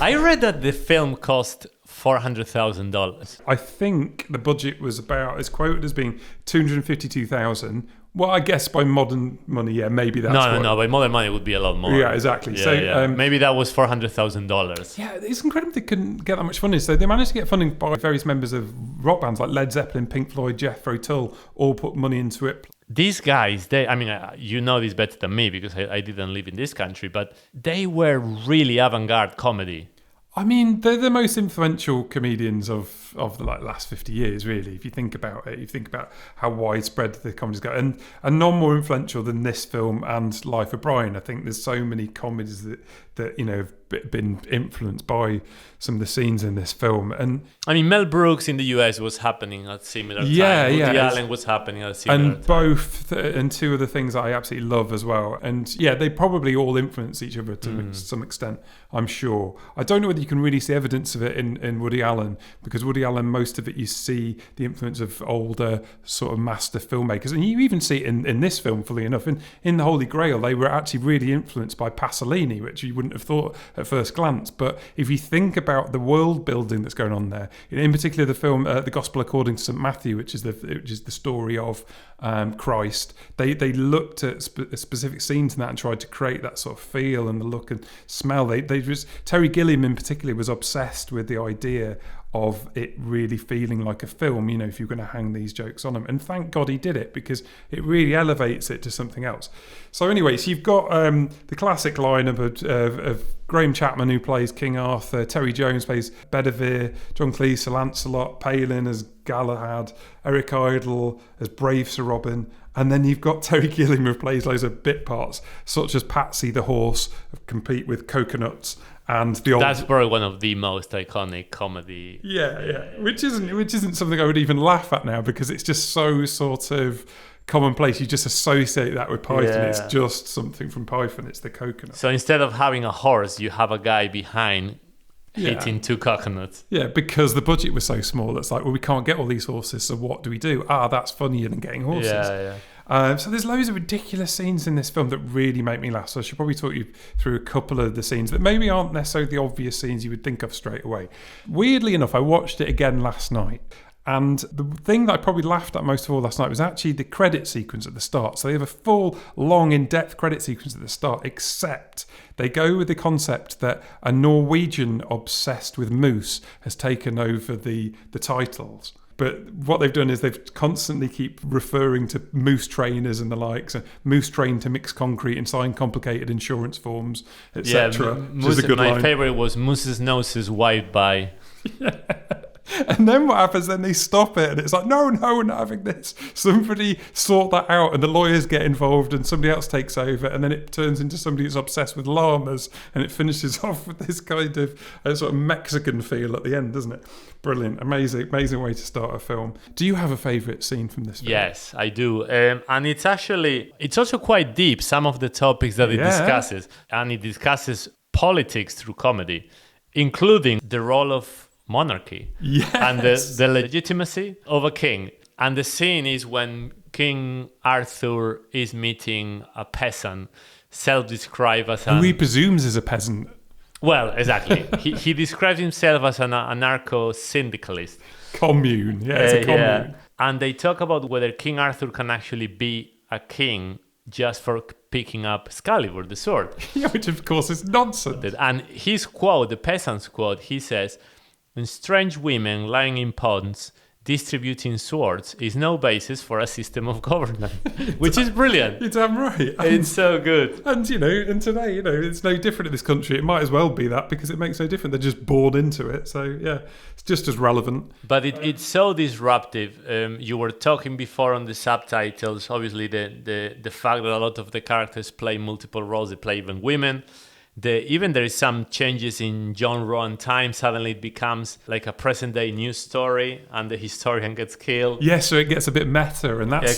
I read that the film cost $400,000. I think the budget was about, it's quoted as being $252,000. Well, I guess by modern money, yeah, maybe that's No, by modern money it would be a lot more. Yeah, exactly. Yeah, so yeah. Maybe that was $400,000. Yeah, it's incredible they couldn't get that much funding. So they managed to get funding by various members of rock bands like Led Zeppelin, Pink Floyd, Jethro Tull, all put money into it. These guys, you know this better than me because I didn't live in this country, but they were really avant-garde comedy. I mean, they're the most influential comedians of the last 50 years, really. If you think about it, you think about how widespread the comedies go, and none more influential than this film and Life of Brian. I think there's so many comedies that have been influenced by some of the scenes in this film. And I mean, Mel Brooks in the US was happening at similar time. Woody Allen was happening at similar time. And two of the things that I absolutely love as well. And yeah, they probably all influence each other to some extent, I'm sure. I don't know whether you can really see evidence of it in Woody Allen, because Woody Allen, most of it, you see the influence of older sort of master filmmakers. And you even see it in this film, fully enough. In The Holy Grail, they were actually really influenced by Pasolini, which you wouldn't have thought at first glance. But if you think about the world building that's going on there, in particular the film The Gospel According to St. Matthew, which is the story of Christ, they looked at specific scenes in that and tried to create that sort of feel and the look and smell. Terry Gilliam in particular was obsessed with the idea of it really feeling like a film, you know, if you're going to hang these jokes on them. And thank God he did it, because it really elevates it to something else. So anyways, you've got the classic lineup of Graham Chapman, who plays King Arthur, Terry Jones plays Bedivere, John Cleese as Lancelot, Palin as Galahad, Eric Idle as Brave Sir Robin, and then you've got Terry Gilliam, who plays loads of bit parts, such as Patsy the horse, compete with coconuts, and the old... That's probably one of the most iconic comedy. Yeah, which isn't something I would even laugh at now, because it's just so sort of commonplace. You just associate that with Python. Yeah. It's just something from Python. It's the coconut. So instead of having a horse, you have a guy behind hitting 2 coconuts. Yeah, because the budget was so small. It's like, well, we can't get all these horses, so what do we do? That's funnier than getting horses. So there's loads of ridiculous scenes in this film that really make me laugh. So I should probably talk you through a couple of the scenes that maybe aren't necessarily the obvious scenes you would think of straight away. Weirdly enough, I watched it again last night. And the thing that I probably laughed at most of all last night was actually the credit sequence at the start. So they have a full, long, in-depth credit sequence at the start, except they go with the concept that a Norwegian obsessed with moose has taken over the titles. But what they've done is they've constantly keep referring to moose trainers and the likes, and moose trained to mix concrete and sign complicated insurance forms, etc. My favorite was Moose's nose is wiped by... And then what happens, then they stop it and it's like, no, we're not having this. Somebody sort that out and the lawyers get involved and somebody else takes over, and then it turns into somebody who's obsessed with llamas, and it finishes off with this kind of sort of Mexican feel at the end, doesn't it? Brilliant. Amazing way to start a film. Do you have a favourite scene from this film? Yes, I do. And it's also quite deep, some of the topics that it discusses. And it discusses politics through comedy, including the role of monarchy and the legitimacy of a king. And the scene is when King Arthur is meeting a peasant, self-described as who he presumes is a peasant. Well, exactly. he describes himself as an anarcho-syndicalist. Commune. Yeah, it's a commune. Yeah. And they talk about whether King Arthur can actually be a king just for picking up Excalibur, the sword. Yeah, which of course is nonsense. And his quote, the peasant's quote, he says, "When strange women lying in ponds distributing swords is no basis for a system of government," which is brilliant. You're damn right. It's so good. And today, it's no different in this country. It might as well be that, because it makes no difference. They're just bored into it. So yeah, it's just as relevant. But it's so disruptive. You were talking before on the subtitles. Obviously, the fact that a lot of the characters play multiple roles. They play even women. Even there is some changes in genre and time. Suddenly it becomes like a present-day news story, and the historian gets killed. Yeah, so it gets a bit meta, and that's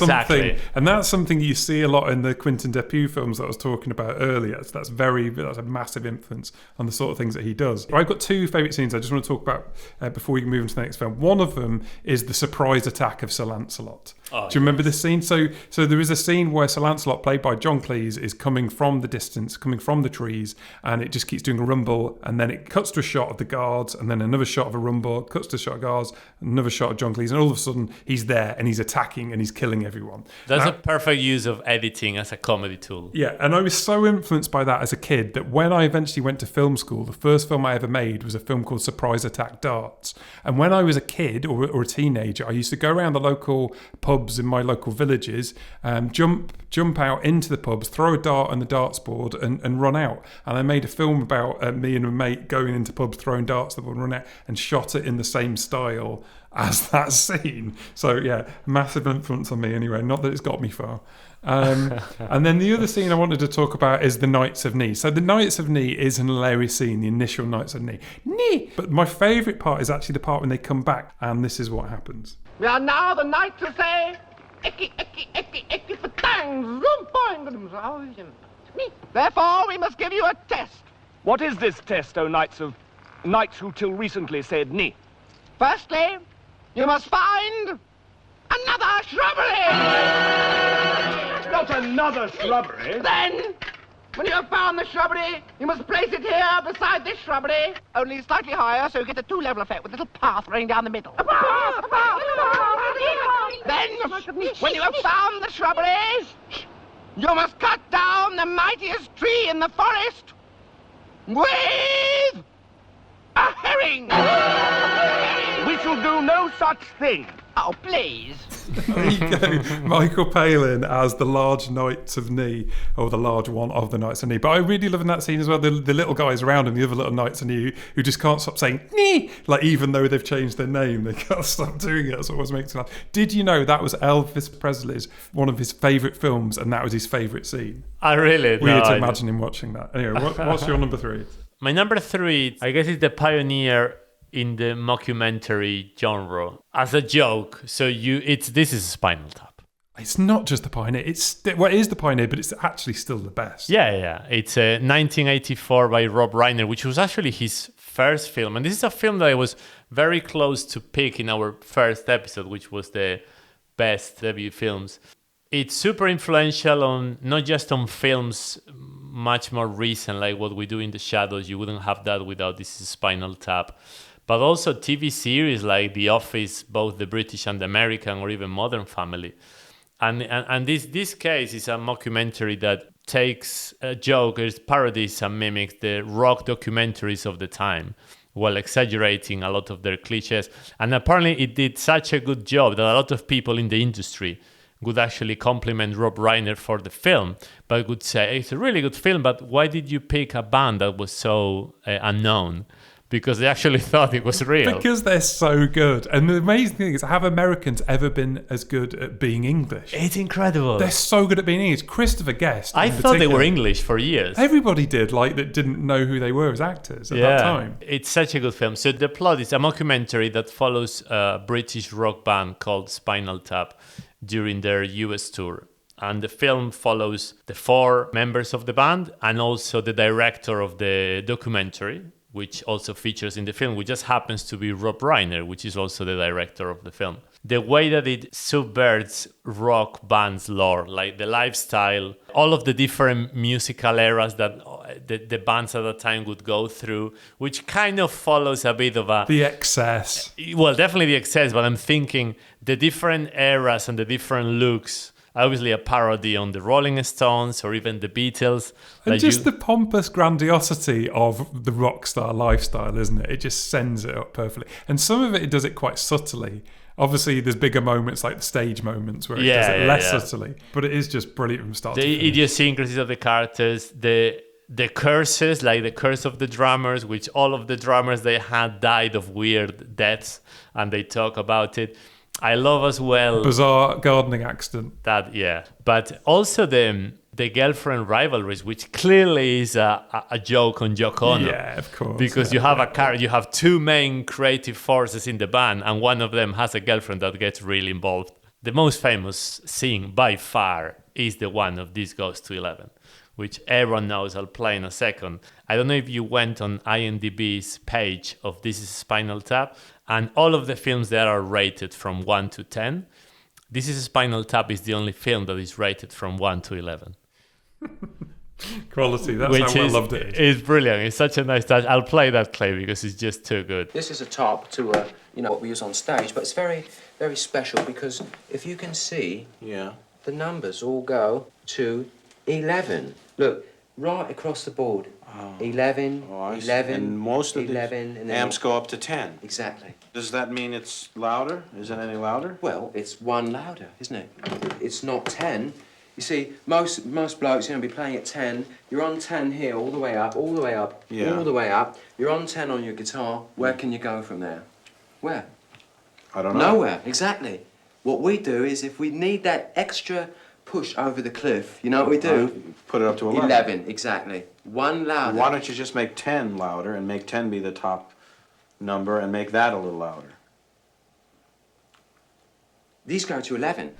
something you see a lot in the Quentin Dupieux films that I was talking about earlier. So that's a massive influence on the sort of things that he does. I've got 2 favourite scenes I just want to talk about before we move into the next film. One of them is the surprise attack of Sir Lancelot. Do you remember this scene? So there is a scene where Sir Lancelot, played by John Cleese, is coming from the distance, coming from the trees, and it just keeps doing a rumble, and then it cuts to a shot of the guards, and then another shot of a rumble, cuts to a shot of guards, another shot of John Cleese, and all of a sudden he's there and he's attacking and he's killing everyone. That's a perfect use of editing as a comedy tool. Yeah, and I was so influenced by that as a kid that when I eventually went to film school, the first film I ever made was a film called Surprise Attack Darts. And when I was a kid or a teenager, I used to go around the local pubs in my local villages, jump out into the pubs, throw a dart on the darts board and run out. And I made a film about me and a mate going into pubs, throwing darts at the board and run out, and shot it in the same style as that scene. So yeah, massive influence on me anyway, not that it's got me far. And then the other scene I wanted to talk about is the Knights of Ni. So the Knights of Ni is an hilarious scene, the initial Knights of Ni. But my favourite part is actually the part when they come back, and this is what happens. We are now the Knights of Say, therefore we must give you a test. What is this test, O knights who till recently said ni? Firstly, you must find another shrubbery. Not another shrubbery. Then, when you have found the shrubbery, you must place it here beside this shrubbery, only slightly higher so you get a 2-level effect with a little path running down the middle. Then, when you have found the shrubbery, you must cut down the mightiest tree in the forest with a herring. shall do no such thing. Oh, please. There you go. Michael Palin as the large Knights of Knee, or the large one of the Knights of Knee. But I really love in that scene as well the little guys around him, the other little Knights of Knee, who just can't stop saying "knee," like even though they've changed their name, they can't stop doing it. That's what always makes me laugh. Did you know that was Elvis Presley's one of his favourite films, and that was his favourite scene? I really weird to imagine him watching that. Anyway, what's your number 3? My number 3, I guess, is the pioneer in the mockumentary genre as a joke. So this is Spinal Tap. It's not just the pioneer. It is the pioneer, but it's actually still the best. Yeah. It's 1984 by Rob Reiner, which was actually his first film, and this is a film that I was very close to pick in our first episode, which was the best debut films. It's super influential on not just on films much more recent, like What We Do in the Shadows. You wouldn't have that without This Is Spinal Tap. But also TV series like The Office, both the British and the American, or even Modern Family. And this case is a mockumentary that takes a joke, it parodies and mimics the rock documentaries of the time, while exaggerating a lot of their cliches. And apparently it did such a good job that a lot of people in the industry would actually compliment Rob Reiner for the film, but would say, it's a really good film, but why did you pick a band that was so unknown? Because they actually thought it was real. Because they're so good. And the amazing thing is, have Americans ever been as good at being English? It's incredible. They're so good at being English. Christopher Guest. I thought they were English for years. Everybody did, that didn't know who they were as actors at that time. It's such a good film. So the plot is a mockumentary that follows a British rock band called Spinal Tap during their US tour. And the film follows the 4 members of the band and also the director of the documentary, which also features in the film, which just happens to be Rob Reiner, which is also the director of the film. The way that it subverts rock band's lore, like the lifestyle, all of the different musical eras that the bands at the time would go through, which kind of follows a bit of the excess. Well, definitely the excess, but I'm thinking the different eras and the different looks. Obviously a parody on the Rolling Stones or even the Beatles. And just the pompous grandiosity of the rock star lifestyle, isn't it? It just sends it up perfectly. And some of it does it quite subtly. Obviously, there's bigger moments like the stage moments where it does it less subtly. But it is just brilliant from start to finish. The idiosyncrasies of the characters, the curses, like the curse of the drummers, which all of the drummers they had died of weird deaths, and they talk about it. I love as well bizarre gardening accident. But also the girlfriend rivalries, which clearly is a joke on Yoko Ono. Yeah, of course. Because you have 2 main creative forces in the band, and one of them has a girlfriend that gets really involved. The most famous scene by far is the one of This Goes to 11, which everyone knows. I'll play in a second. I don't know if you went on IMDb's page of This Is Spinal Tap, and all of the films there are rated from 1 to 10. This Is Spinal Tap is the only film that is rated from 1 to 11. Quality, that's how well loved it is. It's brilliant. It's such a nice touch. I'll play that clip because it's just too good. This is a top to what we use on stage, but it's very, very special because if you can see, the numbers all go to 11. Look, right across the board. 11, 11, and most of 11, the and amps go up to 10. Exactly. Does that mean it's louder? Is it any louder? Well, it's 1 louder, isn't it? It's not 10. You see, most blokes, be playing at 10. You're on 10 here, all the way up, all the way up, all the way up. You're on 10 on your guitar. Where can you go from there? Where? I don't know. Nowhere, exactly. What we do is if we need that extra push over the cliff, you know what we do? Put it up to 11. 11, exactly. 1 louder. Why don't you just make 10 louder and make 10 be the top number and make that a little louder? These go to 11.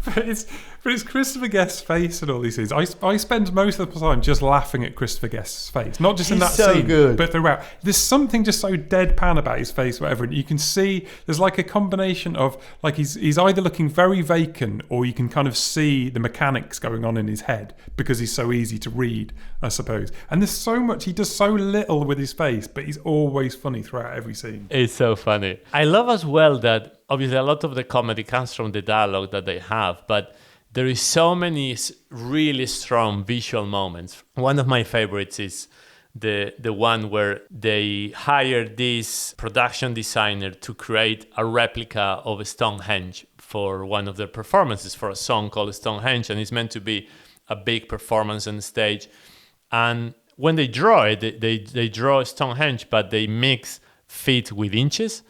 But it's Christopher Guest's face and all these things. I spend most of the time just laughing at Christopher Guest's face, not just in that scene, but throughout. There's something just so deadpan about his face, whatever. And you can see there's like a combination of like he's either looking very vacant, or you can kind of see the mechanics going on in his head because he's so easy to read, I suppose. And there's so much, he does so little with his face, but he's always funny throughout every scene. It's so funny. I love as well that obviously a lot of the comedy comes from the dialogue that they have, but there is so many really strong visual moments. One of my favorites is the one where they hired this production designer to create a replica of Stonehenge for one of their performances for a song called Stonehenge, and it's meant to be a big performance on stage. And when they draw it, they draw Stonehenge, but they mix feet with inches.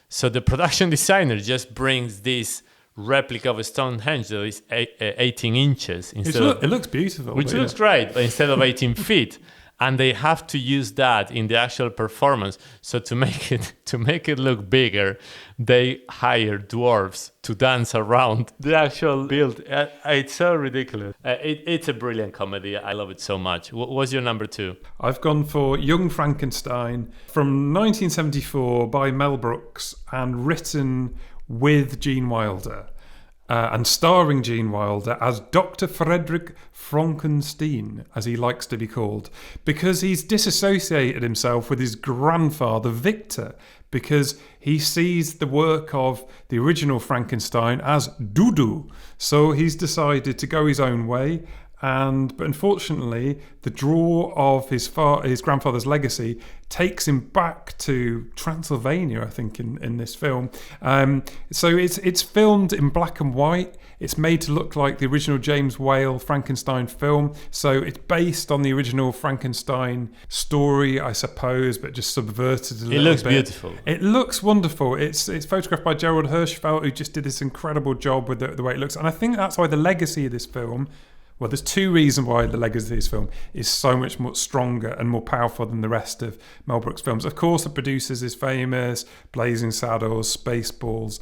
So the production designer just brings this replica of Stonehenge that is 18 inches instead it looks beautiful, which looks great, but instead of 18 feet. And they have to use that in the actual performance. So to make it look bigger, they hire dwarves to dance around the actual build. It's so ridiculous. It's a brilliant comedy. I love it so much. What's your number 2? I've gone for Young Frankenstein from 1974 by Mel Brooks and written with Gene Wilder. And starring Gene Wilder as Dr. Frederick Frankenstein, as he likes to be called, because he's disassociated himself with his grandfather Victor, because he sees the work of the original Frankenstein as doo-doo. So he's decided to go his own way. But unfortunately, the draw of his grandfather's legacy takes him back to Transylvania, I think, in this film. So it's filmed in black and white. It's made to look like the original James Whale Frankenstein film. So it's based on the original Frankenstein story, I suppose, but just subverted a little bit. It looks beautiful. It looks wonderful. It's photographed by Gerald Hirschfeld, who just did this incredible job with the way it looks. And I think that's why the legacy of this film... Well, there's two reasons why the legacy of this film is so much more stronger and more powerful than the rest of Mel Brooks' films. Of course, the producers is famous, Blazing Saddles, Spaceballs,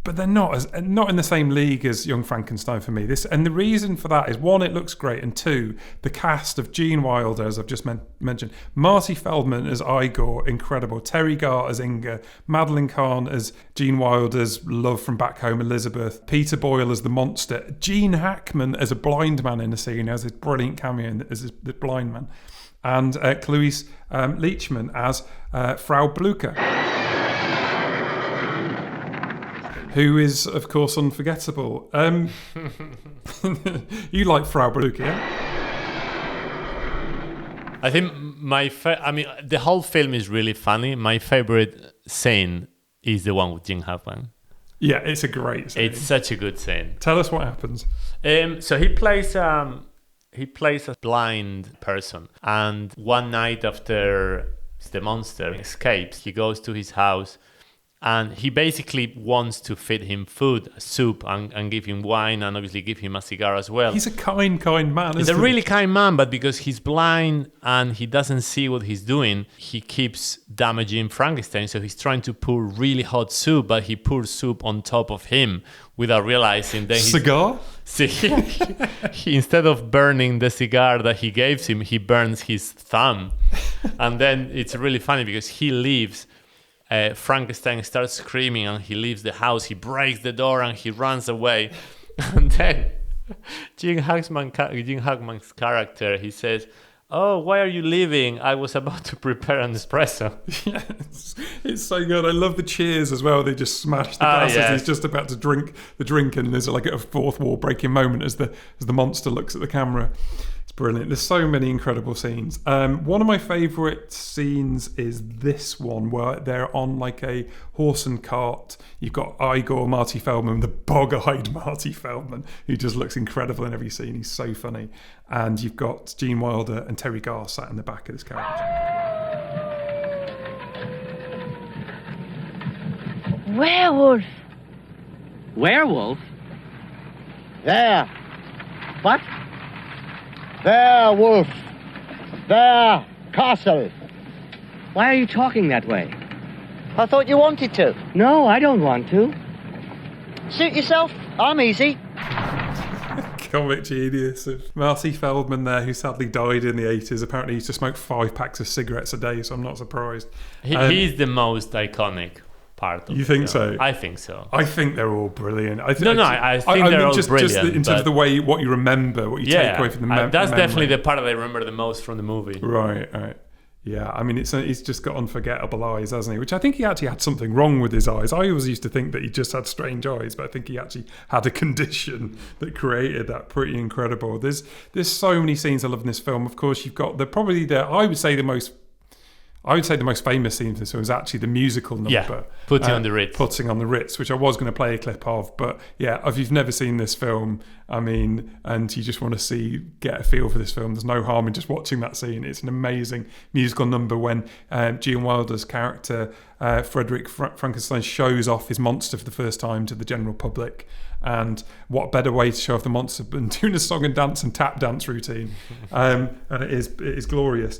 but they're not in the same league as Young Frankenstein for me. And the reason for that is, one, it looks great, and two, the cast of Gene Wilder, as I've just mentioned, Marty Feldman as Igor, incredible, Terry Garr as Inga, Madeline Kahn as Gene Wilder's love from back home, Elizabeth, Peter Boyle as the monster, Gene Hackman as a blind man in the scene, has his brilliant cameo as the blind man, and Clarice Leachman as Frau Blucher, who is, of course, unforgettable. You like Frau Blucher, yeah? I think the whole film is really funny. My favorite scene is the one with Gene Hackman. Yeah, it's a great scene. It's such a good scene. Tell us what happens. So he plays a blind person, and one night after the monster escapes, he goes to his house. And he basically wants to feed him food, soup, and give him wine, and obviously give him a cigar as well. He's a kind man. He's a really kind man, but because he's blind and he doesn't see what he's doing, he keeps damaging Frankenstein. So he's trying to pour really hot soup, but he pours soup on top of him without realizing that cigar? He instead of burning the cigar that he gave him, he burns his thumb. And then it's really funny because he leaves. Frankenstein starts screaming and he leaves the house. He breaks the door and he runs away. And then Gene Hackman's character, he says, "Oh, why are you leaving? I was about to prepare an espresso." Yes, it's so good. I love the cheers as well. They just smash the glasses. Yes. He's just about to drink the drink, and there's like a fourth wall breaking moment as the monster looks at the camera. It's brilliant. There's so many incredible scenes. One of my favourite scenes is this one where they're on like a horse and cart. You've got Igor, Marty Feldman, the bog-eyed Marty Feldman, who just looks incredible in every scene. He's so funny. And you've got Gene Wilder and Terry Garr sat in the back of this carriage. Werewolf. Werewolf? There. What? Werewolf. There. Castle. Why are you talking that way? I thought you wanted to. No, I don't want to. Suit yourself. I'm easy. Comic genius of Marty Feldman there, who sadly died in the 80s. Apparently he used to smoke 5 packs of cigarettes a day, so I'm not surprised. He's the most iconic part of You think so? I think so. I think they're all brilliant. I think they're all just brilliant. Just in terms of the way, what you remember, what you take away from the memory. That's definitely the part that I remember the most from the movie. Right. Yeah, I mean, he's just got unforgettable eyes, hasn't he? Which I think he actually had something wrong with his eyes. I always used to think that he just had strange eyes, but I think he actually had a condition that created that. Pretty incredible. There's so many scenes I love in this film. Of course, you've got I would say the most famous scene in this film is actually the musical number. Yeah, Putting on the Ritz. Putting on the Ritz, which I was going to play a clip of. But yeah, if you've never seen this film, I mean, and you just want to get a feel for this film, there's no harm in just watching that scene. It's an amazing musical number when Gene Wilder's character, Frederick Frankenstein, shows off his monster for the first time to the general public. And what better way to show off the monster than doing a song and dance and tap dance routine? And it is glorious.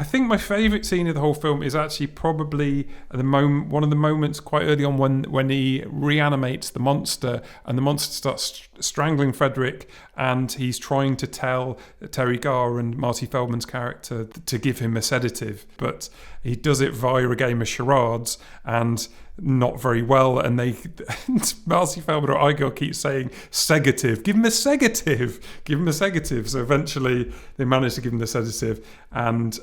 I think my favourite scene of the whole film is actually probably one of the moments quite early on when he reanimates the monster and the monster starts strangling Frederick, and he's trying to tell Terry Garr and Marty Feldman's character to give him a sedative, but he does it via a game of charades and not very well, and Marcy Feldman or Igor keeps saying sedative, give him a sedative. So eventually they manage to give him the sedative, and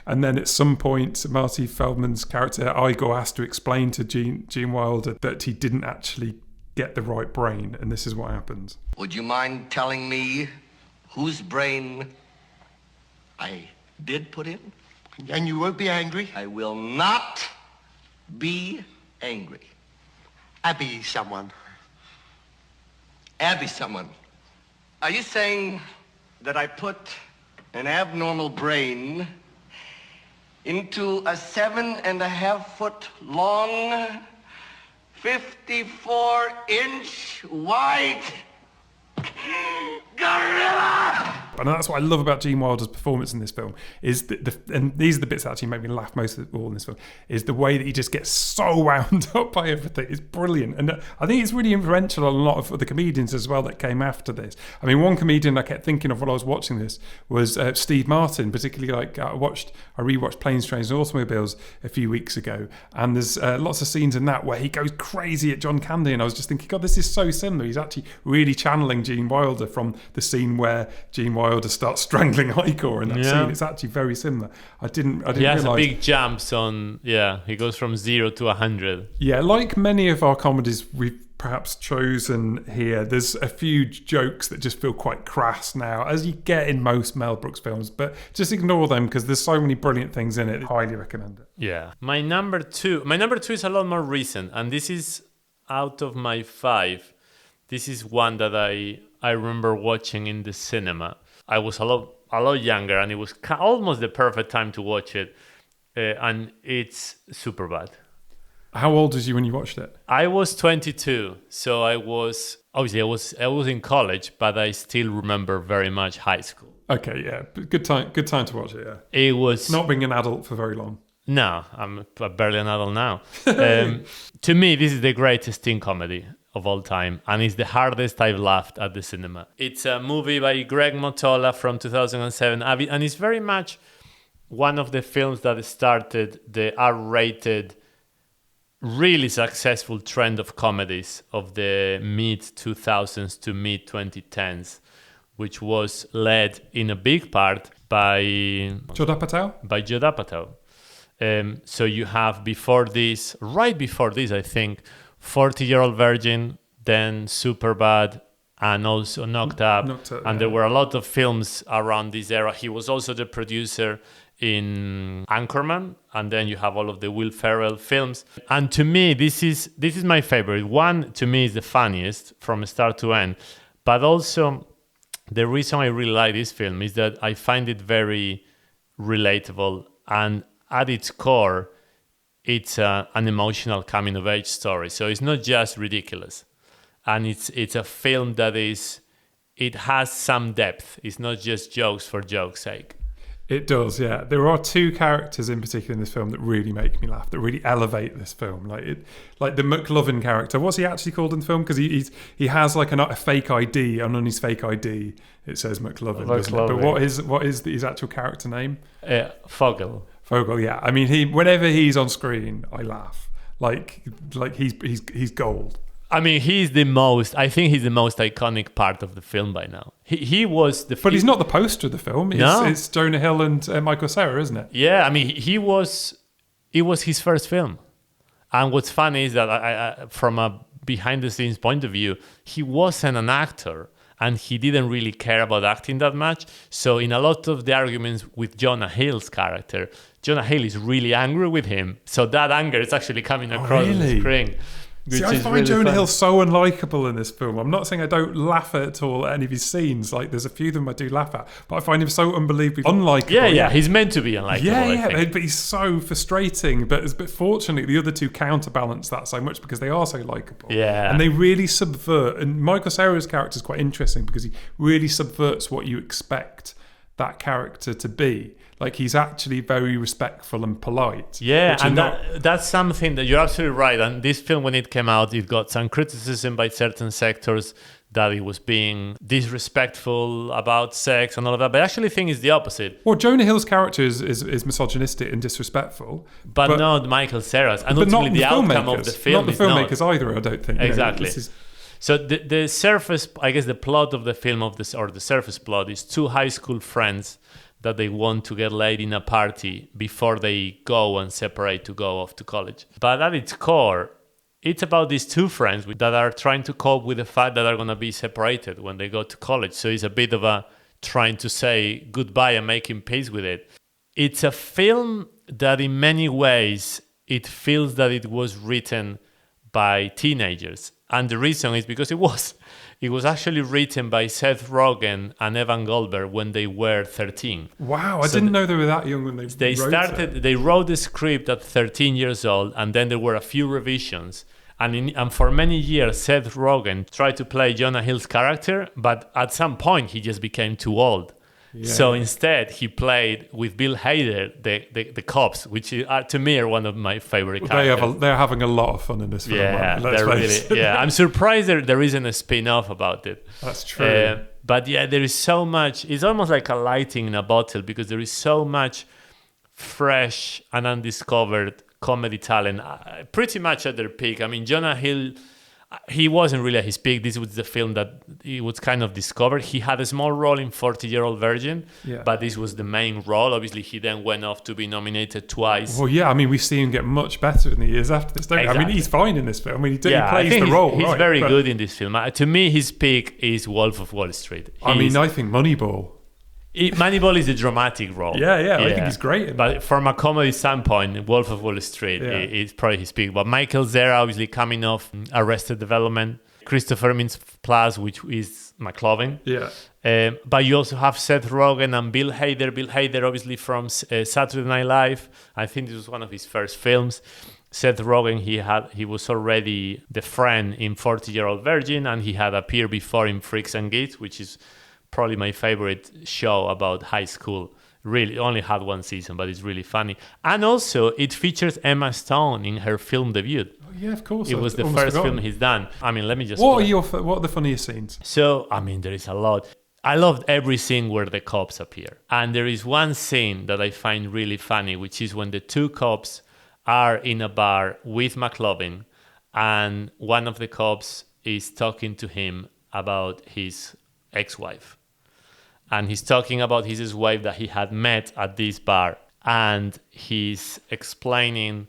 then at some point Marty Feldman's character Igor has to explain to Gene Wilder that he didn't actually get the right brain, and this is what happens. Would you mind telling me whose brain I did put in? And you won't be angry? I will not be angry. Abby someone. Abby someone. Are you saying that I put an abnormal brain into a 7.5 foot long, 54-inch wide gorilla? And that's what I love about Gene Wilder's performance in this film, is and these are the bits that actually make me laugh most of all in this film, is the way that he just gets so wound up by everything. It's brilliant. And I think it's really influential on a lot of the comedians as well that came after this. I mean, one comedian I kept thinking of while I was watching this was Steve Martin, particularly I rewatched Planes, Trains and Automobiles a few weeks ago, and there's lots of scenes in that where he goes crazy at John Candy, and I was just thinking, God, this is so similar. He's actually really channeling Gene Wilder from the scene where Gene Wilder starts strangling Igor in that scene. It's actually very similar. I didn't has realise. big jumps on. Yeah, he goes from 0 to 100. Yeah, like many of our comedies we've perhaps chosen here, there's a few jokes that just feel quite crass now, as you get in most Mel Brooks films, but just ignore them because there's so many brilliant things in it. I highly recommend it. Yeah. My number two is a lot more recent, and this is out of my 5. This is one that I remember watching in the cinema. I was a lot younger, and it was almost the perfect time to watch it. And it's Superbad. How old was you when you watched it? I was 22, so I was in college, but I still remember very much high school. Okay, yeah, good time to watch it. Yeah, it was not being an adult for very long. No, I'm barely an adult now. To me, this is the greatest teen comedy of all time, and it's the hardest I've laughed at the cinema. It's a movie by Greg Mottola from 2007, and it's very much one of the films that started the R-rated, really successful trend of comedies of the mid-2000s to mid-2010s, which was led in a big part by Judd Apatow. So you have right before this, I think, 40-Year-Old Virgin, then Superbad, and also Knocked Up. And there were a lot of films around this era. He was also the producer in Anchorman, and then you have all of the Will Ferrell films. And to me, this is my favorite. One, to me, is the funniest from start to end. But also, the reason I really like this film is that I find it very relatable, and at its core, it's an emotional coming-of-age story. So it's not just ridiculous. And it's a film that it has some depth. It's not just jokes for joke's sake. It does, yeah. There are 2 characters in particular in this film that really make me laugh, that really elevate this film. Like the McLovin character. What's he actually called in the film? Because he has like a fake ID, and on his fake ID it says McLovin, doesn't it? But what is his actual character name? Fogel, yeah. I mean, whenever he's on screen, I laugh. Like he's gold. I mean, I think he's the most iconic part of the film by now. He was the... But he's not the poster of the film. It's Jonah Hill and Michael Cera, isn't it? Yeah, I mean, it was his first film. And what's funny is that I from a behind-the-scenes point of view, he wasn't an actor, and he didn't really care about acting that much. So in a lot of the arguments with Jonah Hill's character, Jonah Hill is really angry with him. So that anger is actually coming across on the screen. See, I find Jonah Hill so unlikable in this film. I'm not saying I don't laugh at all at any of his scenes. Like, there's a few of them I do laugh at, but I find him so unbelievably unlikable. Yeah, he's meant to be unlikable. Yeah, but he's so frustrating. But fortunately, the other two counterbalance that so much because they are so likable. Yeah, and they really subvert. And Michael Cera's character is quite interesting because he really subverts what you expect that character to be. Like, he's actually very respectful and polite. Yeah, and that's something that you're absolutely right. And this film, when it came out, it got some criticism by certain sectors that it was being disrespectful about sex and all of that. But I actually think it's the opposite. Well, Jonah Hill's character is misogynistic and disrespectful. But not Michael Cera's. And ultimately the outcome of the film is not. Not the filmmakers either, I don't think. Exactly. So the surface, I guess the plot of the film, or the surface plot, is two high school friends that they want to get laid in a party before they go and separate to go off to college. But at its core, it's about these two friends that are trying to cope with the fact that they're going to be separated when they go to college. So it's a bit of a trying to say goodbye and making peace with it. It's a film that in many ways, it feels that it was written by teenagers. And the reason is because it was actually written by Seth Rogen and Evan Goldberg when they were 13. Wow, I didn't know they were that young when they wrote it. They wrote the script at 13 years old, and then there were a few revisions. And for many years, Seth Rogen tried to play Jonah Hill's character, but at some point, he just became too old. Yeah. So instead, he played with Bill Hader, the cops, which to me are one of my favorite characters. They're having a lot of fun in this film. Yeah, they're really. Yeah, I'm surprised there isn't a spin-off about it. That's true. But yeah, there is so much. It's almost like a lightning in a bottle because there is so much fresh and undiscovered comedy talent, pretty much at their peak. I mean, Jonah Hill, he wasn't really at his peak. This was the film that he was kind of discovered. He had a small role in 40-Year-Old Virgin, but this was the main role. Obviously, he then went off to be nominated twice. Well, yeah, I mean, we see him get much better in the years after this, don't we? I mean, he's fine in this film. I mean, he plays the role. He's very good in this film. To me, his peak is Wolf of Wall Street. I think Moneyball. Moneyball is a dramatic role. Yeah, I think he's great. But from a comedy standpoint, Wolf of Wall Street is probably his peak. But Michael Cera, obviously coming off Arrested Development, Christopher Mintz-Plasse, which is McLovin. Yeah. But you also have Seth Rogen and Bill Hader. Bill Hader, obviously from Saturday Night Live. I think this was one of his first films. Seth Rogen, he was already the friend in 40-Year-Old Virgin, and he had appeared before in Freaks and Geeks, which is probably my favorite show about high school. Really, only had one season, but it's really funny. And also, it features Emma Stone in her film debut. Oh, yeah, of course. It was the first film he's done. I mean, let me just... What are the funniest scenes? So, I mean, there is a lot. I loved every scene where the cops appear. And there is one scene that I find really funny, which is when the two cops are in a bar with McLovin, and one of the cops is talking to him about his ex-wife. And he's talking about his ex-wife that he had met at this bar. And he's explaining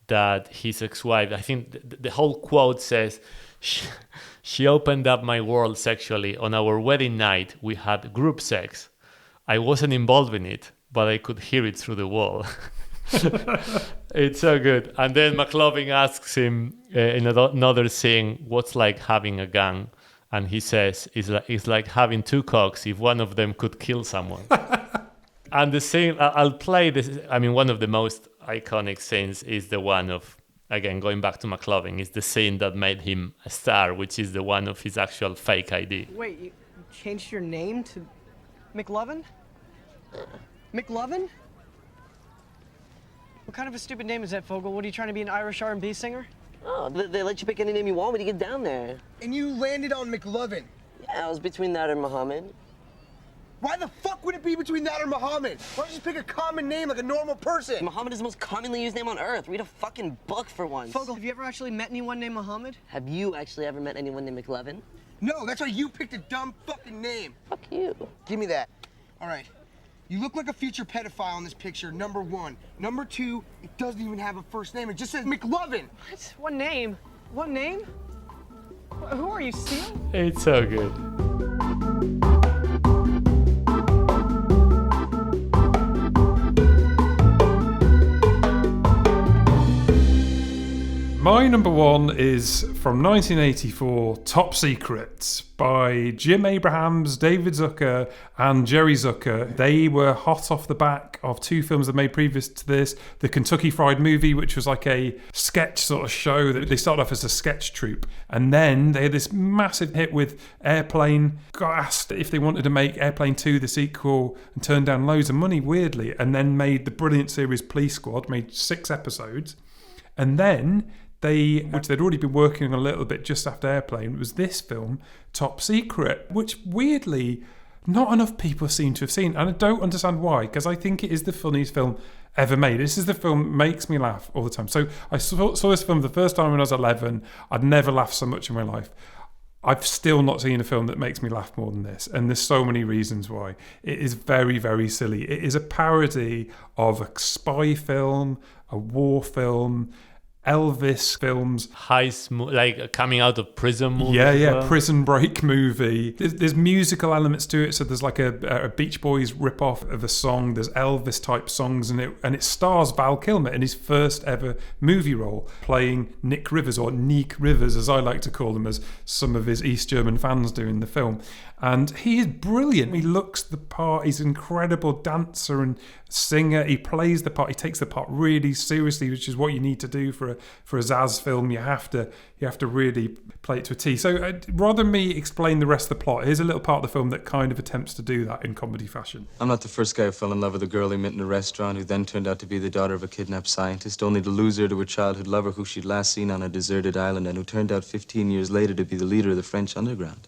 that his ex-wife, I think the whole quote says, she opened up my world sexually. On our wedding night, we had group sex. I wasn't involved in it, but I could hear it through the wall. It's so good. And then McLovin asks him in another scene, what's like having a gun? And he says, it's like having two cocks if one of them could kill someone. And the scene, I'll play this. I mean, one of the most iconic scenes is the one of, again, going back to McLovin, is the scene that made him a star, which is the one of his actual fake ID. Wait, you changed your name to McLovin? McLovin? What kind of a stupid name is that, Fogel? What, are you trying to be an Irish R&B singer? Oh, they let you pick any name you want when you get down there. And you landed on McLovin. Yeah, I was between that and Muhammad. Why the fuck would it be between that or Muhammad? Why don't you just pick a common name like a normal person? Muhammad is the most commonly used name on earth. Read a fucking book for once. Fogel, have you ever actually met anyone named Muhammad? Have you actually ever met anyone named McLovin? No, that's why you picked a dumb fucking name. Fuck you. Give me that. All right. You look like a future pedophile in this picture, number one. Number two, it doesn't even have a first name. It just says McLovin. What? One name? One name? Who are you, Seal? It's so good. My number one is from 1984, Top Secret, by Jim Abrahams, David Zucker, and Jerry Zucker. They were hot off the back of two films they made previous to this. The Kentucky Fried Movie, which was like a sketch sort of show that they started off as a sketch troupe. And then they had this massive hit with Airplane. Got asked if they wanted to make Airplane 2, the sequel, and turned down loads of money, weirdly. And then made the brilliant series Police Squad, made 6 episodes. And then which they'd already been working on a little bit just after Airplane, was this film, Top Secret, which weirdly not enough people seem to have seen. And I don't understand why, because I think it is the funniest film ever made. This is the film that makes me laugh all the time. So I saw this film the first time when I was 11. I'd never laughed so much in my life. I've still not seen a film that makes me laugh more than this, and there's so many reasons why. It is very, very silly. It is a parody of a spy film, a war film, Elvis films, like coming out of prison movie. Yeah, prison break movie. There's musical elements to it. So there's like a Beach Boys rip-off of a song. There's Elvis type songs, and it stars Val Kilmer in his first ever movie role, playing Nick Rivers, or Neek Rivers, as I like to call him, as some of his East German fans do in the film. And he is brilliant. He looks the part. He's an incredible dancer and singer. He plays the part. He takes the part really seriously, which is what you need to do for a Zaz film. You have to really play it to a T. So rather than me explain the rest of the plot, here's a little part of the film that kind of attempts to do that in comedy fashion. I'm not the first guy who fell in love with a girl he met in a restaurant, who then turned out to be the daughter of a kidnapped scientist, only to lose her to a childhood lover who she'd last seen on a deserted island, and who turned out 15 years later to be the leader of the French underground.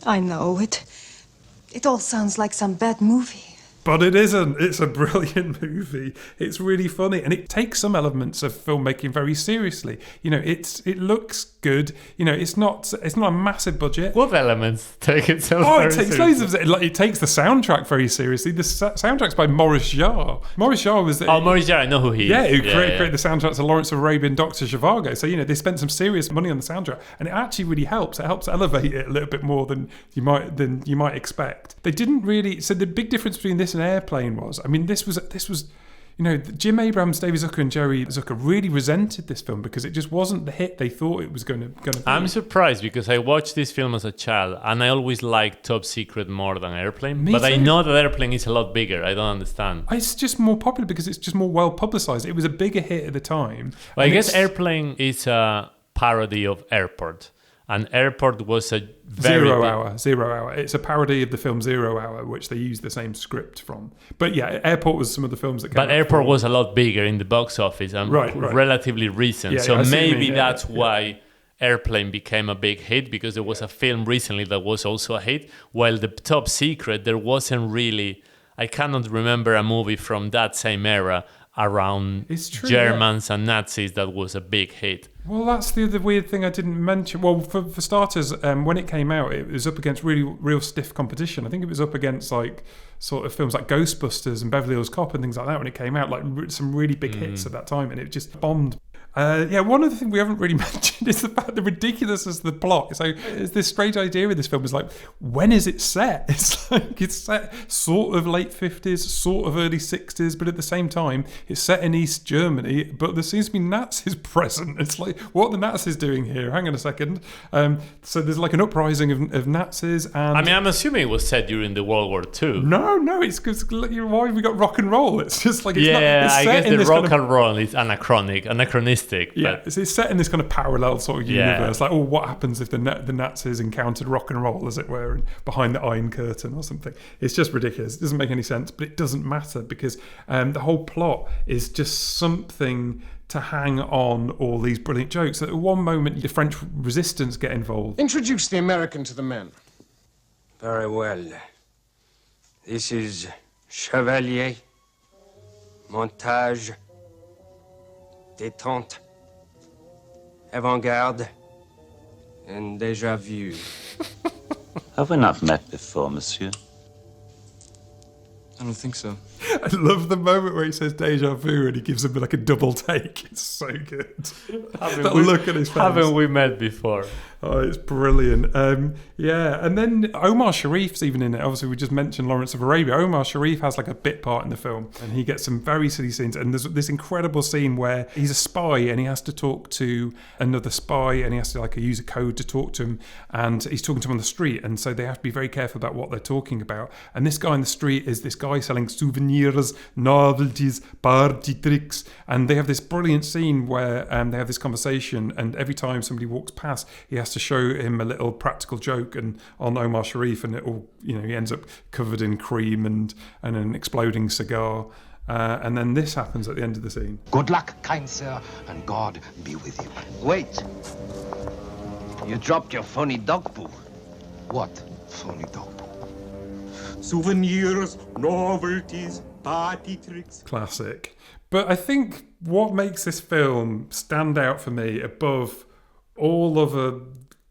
I know. It all sounds like some bad movie. But it isn't. It's a brilliant movie. It's really funny, and it takes some elements of filmmaking very seriously. You know, it looks good. You know, it's not a massive budget. What elements take it so it seriously? takes loads of it. Like, it takes the soundtrack very seriously. The soundtrack's by Maurice Jarre. Maurice Jarre was Maurice Jarre, I know who he is. Yeah, who created the soundtrack to Lawrence of Arabia and Dr. Zhivago. So, you know, they spent some serious money on the soundtrack, and it actually really helps. It helps elevate it a little bit more than you might expect. They didn't really. So the big difference between this and Airplane was, I mean, this was, you know, Jim Abrahams, David Zucker, and Jerry Zucker really resented this film because it just wasn't the hit they thought it was going to be. I'm surprised because I watched this film as a child and I always liked Top Secret more than Airplane. But I know that Airplane is a lot bigger. I don't understand. It's just more popular because it's just more well publicized. It was a bigger hit at the time. Well, I guess Airplane is a parody of Airport. And Airport was a very Zero Hour. It's a parody of the film 0 Hour, which they used the same script from. But yeah, Airport was some of the films that came out. But Airport was a lot bigger in the box office and relatively recent. Yeah, so maybe that's why Airplane became a big hit, because there was a film recently that was also a hit. While the Top Secret, there wasn't really... I cannot remember a movie from that same era around Germans and Nazis that was a big hit. Well, that's the other weird thing I didn't mention. Well, for starters, when it came out, it was up against real stiff competition. I think it was up against like sort of films like Ghostbusters and Beverly Hills Cop and things like that when it came out, like some really big hits at that time, and it just bombed. One other thing we haven't really mentioned is the ridiculousness of the plot. So it's this strange idea with this film is like, when is it set? It's like it's set sort of late 50s, sort of early 60s, but at the same time, it's set in East Germany, but there seems to be Nazis present. It's like, what are the Nazis doing here? Hang on a second. So there's like an uprising of Nazis. And I mean, I'm assuming it was set during the World War II. No, it's because why have we got rock and roll? It's just like, it's I guess the rock and roll is anachronistic. Yeah, it's set in this kind of parallel sort of universe. Like, what happens if the Nazis encountered rock and roll, as it were, and behind the Iron Curtain or something? It's just ridiculous. It doesn't make any sense, but it doesn't matter because the whole plot is just something to hang on all these brilliant jokes. At one moment, the French resistance get involved. Introduce the American to the men. Very well. This is Chevalier, Montage, Détente, Avant-Garde, and Déjà Vu. Have we not met before, monsieur? I don't think so. I love the moment where he says deja vu and he gives him like a double take. It's so good. That look at his face. Haven't we met before? Oh, it's brilliant. Yeah, and then Omar Sharif's even in it. Obviously, we just mentioned Lawrence of Arabia. Omar Sharif has like a bit part in the film, and he gets some very silly scenes. And there's this incredible scene where he's a spy and he has to talk to another spy, and he has to like use a code to talk to him. And he's talking to him on the street, and so they have to be very careful about what they're talking about. And this guy in the street is this guy selling souvenirs, novelties, party tricks, and they have this brilliant scene where they have this conversation, and every time somebody walks past, he has to show him a little practical joke and on Omar Sharif, and it all, he ends up covered in cream and an exploding cigar. And then this happens at the end of the scene. Good luck, kind sir, and God be with you. Wait. You dropped your phony dog poo. What phony dog poo? Souvenirs, novelties, party tricks. Classic. But I think what makes this film stand out for me above all other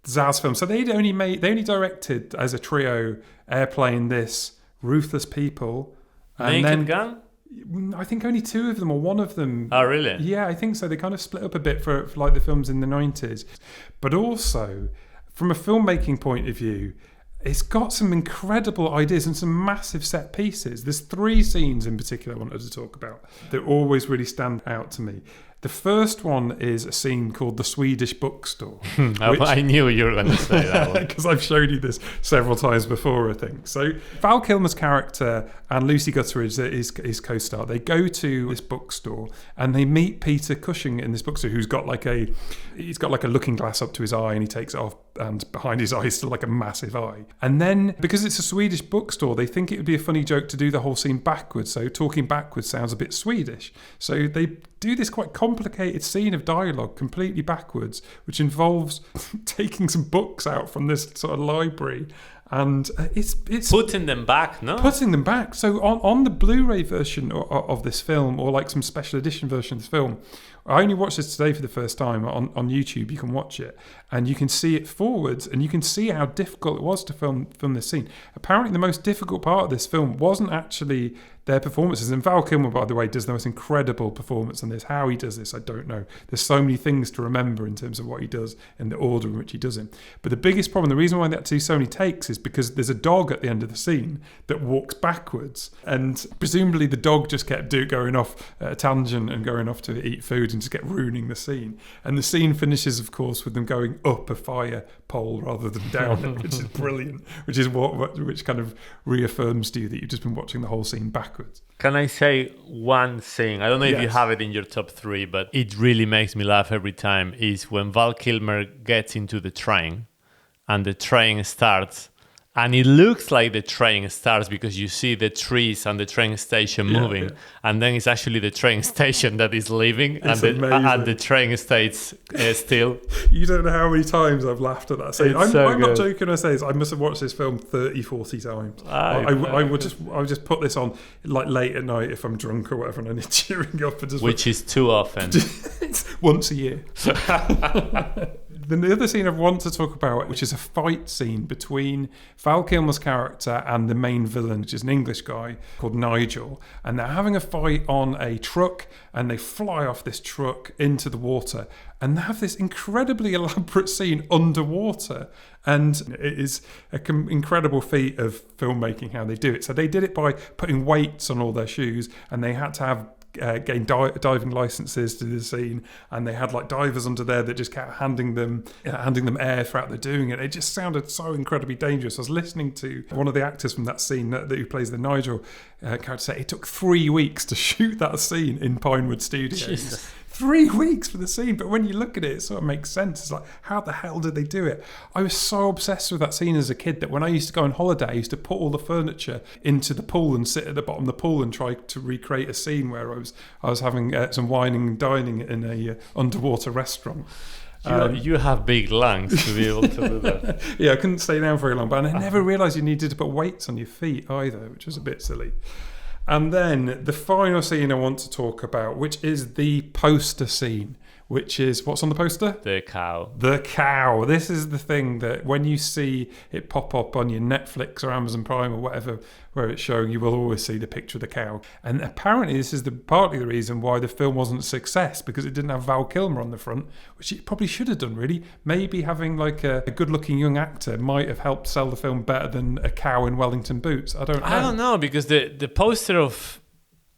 Zaz films, so they only directed as a trio Airplane, this, Ruthless People, and Naked Gun? I think only two of them or one of them. Oh, really? Yeah, I think so. They kind of split up a bit for like the films in the 90s. But also, from a filmmaking point of view, it's got some incredible ideas and some massive set pieces. There's three scenes in particular I wanted to talk about that always really stand out to me. The first one is a scene called the Swedish Bookstore. I knew you were going to say that one. Because I've shown you this several times before, I think. So Val Kilmer's character and Lucy Gutteridge, his co-star, they go to this bookstore and they meet Peter Cushing in this bookstore, who's got like a looking glass up to his eye, and he takes it off, and behind his eye is still like a massive eye. And then, because it's a Swedish bookstore, they think it would be a funny joke to do the whole scene backwards. So talking backwards sounds a bit Swedish. So they do this quite complicated scene of dialogue completely backwards, which involves taking some books out from this sort of library, and it's putting them back. Putting them back. So on the Blu-ray version of this film, or like some special edition version of this film, I only watched this today for the first time on YouTube. You can watch it and you can see it forwards, and you can see how difficult it was to film this scene. Apparently the most difficult part of this film wasn't actually their performances. And Val Kilmer, by the way, does the most incredible performance on this. How he does this, I don't know. There's so many things to remember in terms of what he does and the order in which he does it. But the biggest problem, the reason why they had to do so many takes, is because there's a dog at the end of the scene that walks backwards, and presumably the dog just kept going off at a tangent and going off to eat food and just kept ruining the scene. And the scene finishes, of course, with them going up a fire pole rather than down it, which is brilliant, which kind of reaffirms to you that you've just been watching the whole scene backwards. Can I say one thing? I don't know if you have it in your top three, but it really makes me laugh every time, is when Val Kilmer gets into the train and the train starts. And it looks like the train starts because you see the trees and the train station moving. And then it's actually the train station that is leaving, and the train stays still. You don't know how many times I've laughed at that scene. I'm not joking when I say this. I must have watched this film 30, 40 times. I would just put this on like late at night if I'm drunk or whatever, and I need cheering up. Which is too often. It's once a year. The other scene I want to talk about, which is a fight scene between Val Kilmer's character and the main villain, which is an English guy called Nigel. And they're having a fight on a truck, and they fly off this truck into the water. And they have this incredibly elaborate scene underwater. And it is an incredible feat of filmmaking how they do it. So they did it by putting weights on all their shoes, and they had to have getting diving licenses to the scene, and they had like divers under there that just kept handing them air throughout the doing it. It just sounded so incredibly dangerous. I was listening to one of the actors from that scene who plays the Nigel character say it took 3 weeks to shoot that scene in Pinewood Studios. Jesus. 3 weeks for the scene, but when you look at it, it sort of makes sense. It's like, how the hell did they do it? I was so obsessed with that scene as a kid that when I used to go on holiday, I used to put all the furniture into the pool and sit at the bottom of the pool and try to recreate a scene where I was having some wining and dining in a underwater restaurant. You have big lungs to be able to do that. Yeah, I couldn't stay down very long, but I never realised you needed to put weights on your feet either, which was a bit silly. And then the final scene I want to talk about, which is the poster scene, which is, what's on the poster? The cow. The cow. This is the thing that when you see it pop up on your Netflix or Amazon Prime or whatever, where it's showing, you will always see the picture of the cow. And apparently this is partly the reason why the film wasn't a success, because it didn't have Val Kilmer on the front, which it probably should have done, really. Maybe having like a good-looking young actor might have helped sell the film better than a cow in Wellington boots. I don't know, because the poster of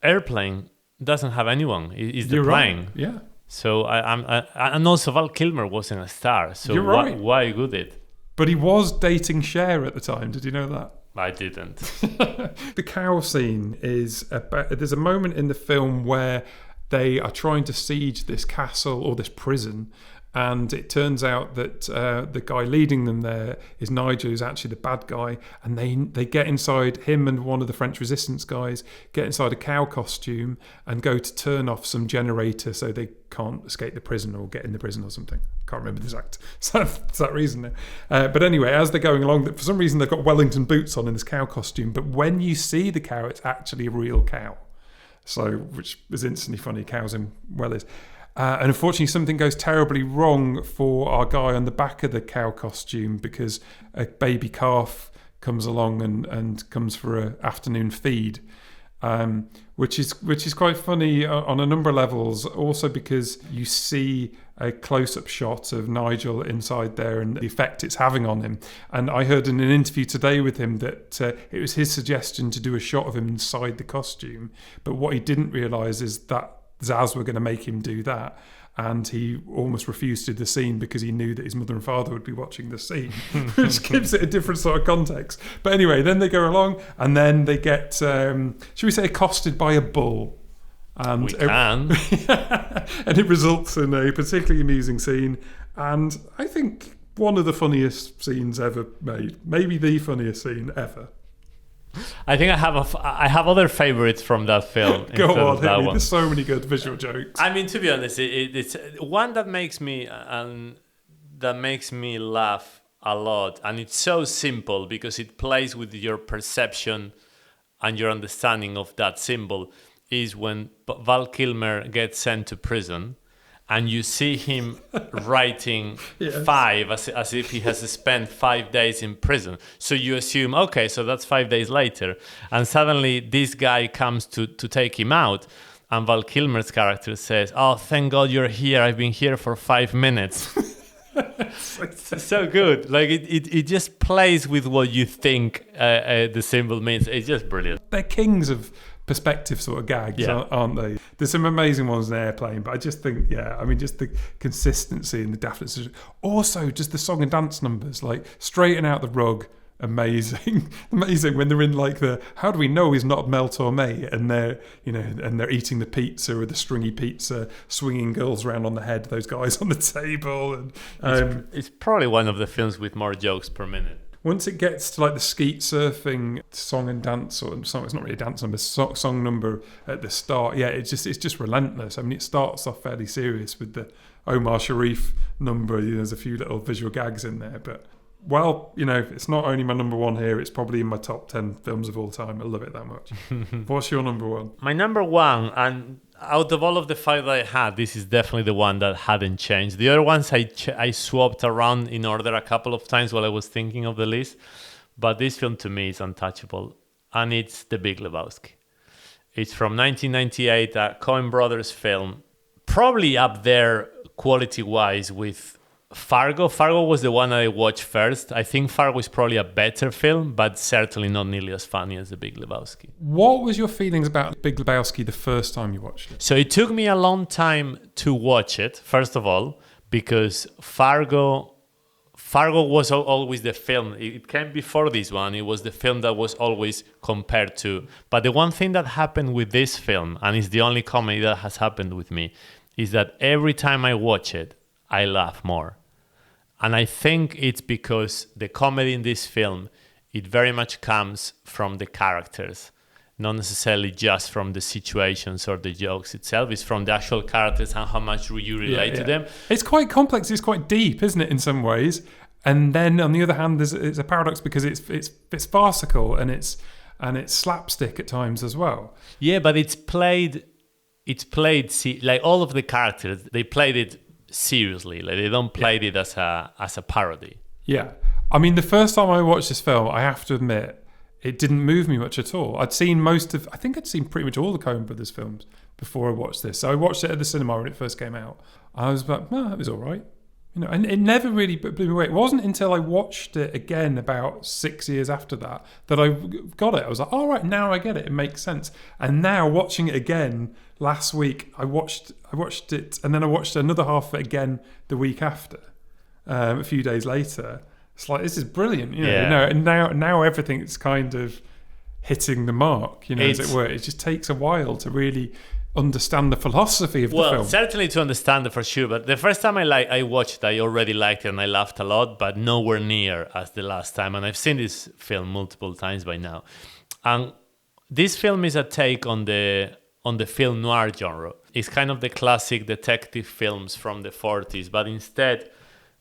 Airplane doesn't have anyone. It's the You're plane. right. Yeah. So and also Val Kilmer wasn't a star. So You're right. why would it? But he was dating Cher at the time. Did you know that? I didn't. The cow scene is there's a moment in the film where they are trying to siege this castle or this prison, and it turns out that the guy leading them there is Nigel, who's actually the bad guy, and they get inside, him and one of the French resistance guys get inside a cow costume and go to turn off some generator so they can't escape the prison or get in the prison or something. Can't remember the exact reason there. But anyway, as they're going along, for some reason they've got Wellington boots on in this cow costume, but when you see the cow, it's actually a real cow. So, which is instantly funny, cows in wellies. And unfortunately, something goes terribly wrong for our guy on the back of the cow costume, because a baby calf comes along and comes for an afternoon feed, which is quite funny on a number of levels. Also because you see a close-up shot of Nigel inside there and the effect it's having on him. And I heard in an interview today with him that it was his suggestion to do a shot of him inside the costume. But what he didn't realise is that Zaz were going to make him do that, and he almost refused to do the scene because he knew that his mother and father would be watching the scene, which gives it a different sort of context. But anyway, then they go along and then they get, should we say, accosted by a bull. And we can. And it results in a particularly amusing scene, and I think one of the funniest scenes ever made, maybe the funniest scene ever. I think I have other favorites from that film. Go on, hit me. There's so many good visual jokes. I mean, to be honest, it's one that makes me laugh a lot, and it's so simple because it plays with your perception and your understanding of that symbol. Is when Val Kilmer gets sent to prison, and you see him writing 5 as if he has spent 5 days in prison. So you assume, okay, so that's 5 days later. And suddenly this guy comes to take him out. And Val Kilmer's character says, oh, thank God you're here. I've been here for 5 minutes. It's so good. Like it just plays with what you think the symbol means. It's just brilliant. They're kings of perspective sort of gags, aren't they? There's some amazing ones in Airplane, but I just think, just the consistency and the daftness. Also, just the song and dance numbers, like Straighten Out the Rug, amazing. Amazing when they're in like the, how do we know he's not Mel Torme? And they're eating the pizza or the stringy pizza, swinging girls around on the head, those guys on the table. And it's probably one of the films with more jokes per minute. Once it gets to like the skeet surfing song and dance, or song, it's not really a dance number, song number at the start. Yeah, it's just relentless. I mean, it starts off fairly serious with the Omar Sharif number. There's a few little visual gags in there, but it's not only my number one here. It's probably in my top 10 films of all time. I love it that much. What's your number one? My number one, and out of all of the 5 that I had, this is definitely the one that hadn't changed. The other ones I swapped around in order a couple of times while I was thinking of the list. But this film to me is untouchable, and it's The Big Lebowski. It's from 1998, a Coen Brothers film, probably up there quality-wise with Fargo. Fargo was the one that I watched first. I think Fargo is probably a better film, but certainly not nearly as funny as The Big Lebowski. What was your feelings about Big Lebowski the first time you watched it? So it took me a long time to watch it, first of all, because Fargo was always the film. It came before this one. It was the film that was always compared to. But the one thing that happened with this film, and it's the only comedy that has happened with me, is that every time I watch it, I laugh more. And I think it's because the comedy in this film, it very much comes from the characters. not necessarily just from the situations or the jokes itself. It's from the actual characters and how much you relate to them. It's quite complex. It's quite deep, isn't it, in some ways? And then on the other hand, it's a paradox because it's farcical and it's slapstick at times as well. Yeah, but it's played like all of the characters. They played it seriously. Like they don't play it as a parody. Yeah, I mean, the first time I watched this film, I have to admit, it didn't move me much at all. I think I'd seen pretty much all the Coen Brothers films before I watched this. So I watched it at the cinema when it first came out. I was like, no, it was all right. And it never really blew me away. It wasn't until I watched it again about 6 years after that I got it. I was like, all right, now I get it. It makes sense. And now watching it again last week, I watched it, and then I watched another half of it again the week after, a few days later. It's like, this is brilliant, and now everything's kind of hitting the mark, as it were. It just takes a while to really understand the philosophy of the film. Well, certainly to understand it for sure, but the first time I watched it, I already liked it and I laughed a lot, but nowhere near as the last time. And I've seen this film multiple times by now. And this film is a take on the film noir genre. It's kind of the classic detective films from the 40s, but instead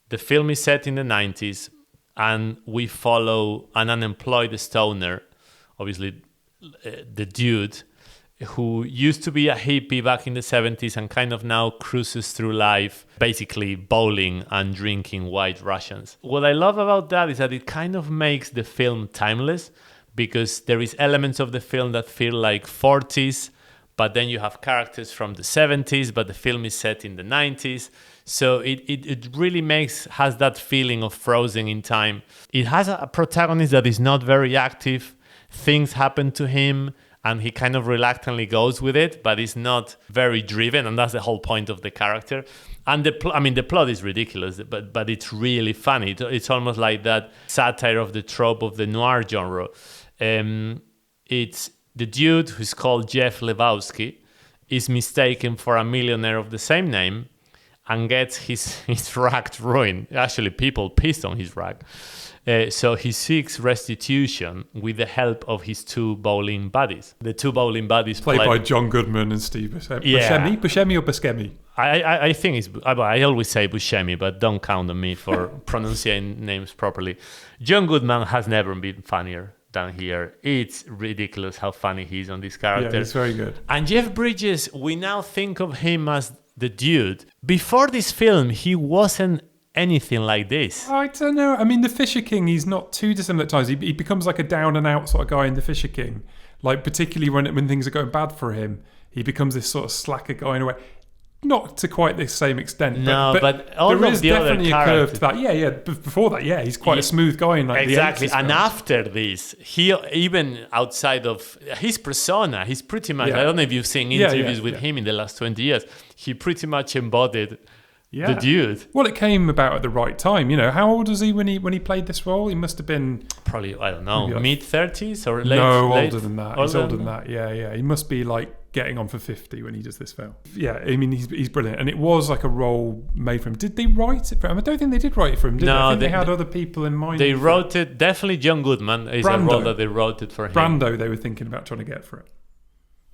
the film is set in the 90s. And we follow an unemployed stoner, obviously the dude, who used to be a hippie back in the 70s and kind of now cruises through life, basically bowling and drinking White Russians. What I love about that is that it kind of makes the film timeless, because there is elements of the film that feel like 40s, but then you have characters from the 70s, but the film is set in the 90s. So it really has that feeling of frozen in time. It has a protagonist that is not very active. Things happen to him, and he kind of reluctantly goes with it, but he's not very driven, and that's the whole point of the character. And the plot is ridiculous, but it's really funny. It's almost like that satire of the trope of the noir genre. It's the dude who's called Jeff Lebowski is mistaken for a millionaire of the same name and gets his rag ruined. Actually, people pissed on his rag. So he seeks restitution with the help of his two bowling buddies. The two bowling buddies played by John Goodman and Steve Buscemi. Yeah. Buscemi or Buscemi? I think it's... I always say Buscemi, but don't count on me for pronouncing names properly. John Goodman has never been funnier than here. It's ridiculous how funny he is on this character. Yeah, he's very good. And Jeff Bridges, we now think of him as the dude. Before this film, he wasn't anything like this. I don't know. I mean, the Fisher King, he's not too dissimilar at times. He becomes like a down and out sort of guy in the Fisher King. Like, particularly when things are going bad for him, he becomes this sort of slacker guy in a way. Not to quite the same extent. No, but all there of is the definitely other a curve to characters. that. Yeah. Before that, he's quite a smooth guy in like exactly. the 80s And films. after this, he even outside of his persona, he's pretty much. I don't know if you've seen interviews with him in the last 20 years. He pretty much embodied the dude. Well, it came about at the right time. How old was he when he played this role? He must have been probably, I don't know, mid-30s or late. No, late, older than that. He's older than that. Yeah. He must be like getting on for 50 when he does this film. Yeah, I mean, he's brilliant. And it was like a role made for him. Did they write it for him? I don't think they did write it for him, did they? I think they had other people in mind. They wrote it, definitely John Goodman is a role that they wrote it for him. Brando, they were thinking about trying to get for it.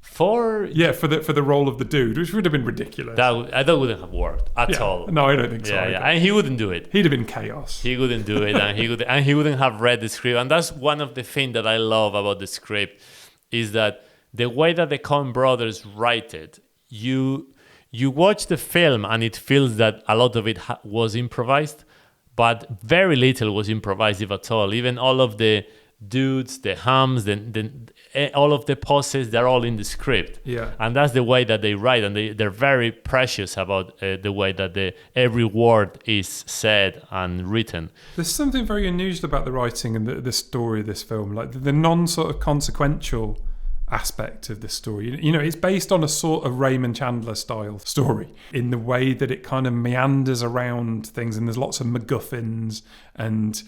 For the role of the dude, which would have been ridiculous. That wouldn't have worked at all. No, I don't think so. Yeah, and he wouldn't do it. He'd have been chaos. He wouldn't do it, and he wouldn't have read the script. And that's one of the things that I love about the script, is that the way that the Coen brothers write it, you watch the film and it feels that a lot of it was improvised, but very little was improvised, if at all. Even all of the dudes, the hums, all of the poses, they're all in the script. Yeah. And that's the way that they write, and they're very precious about the way that every word is said and written. There's something very unusual about the writing and the story of this film, like the non sort of consequential aspect of the story. It's based on a sort of Raymond Chandler style story in the way that it kind of meanders around things, and there's lots of MacGuffins, and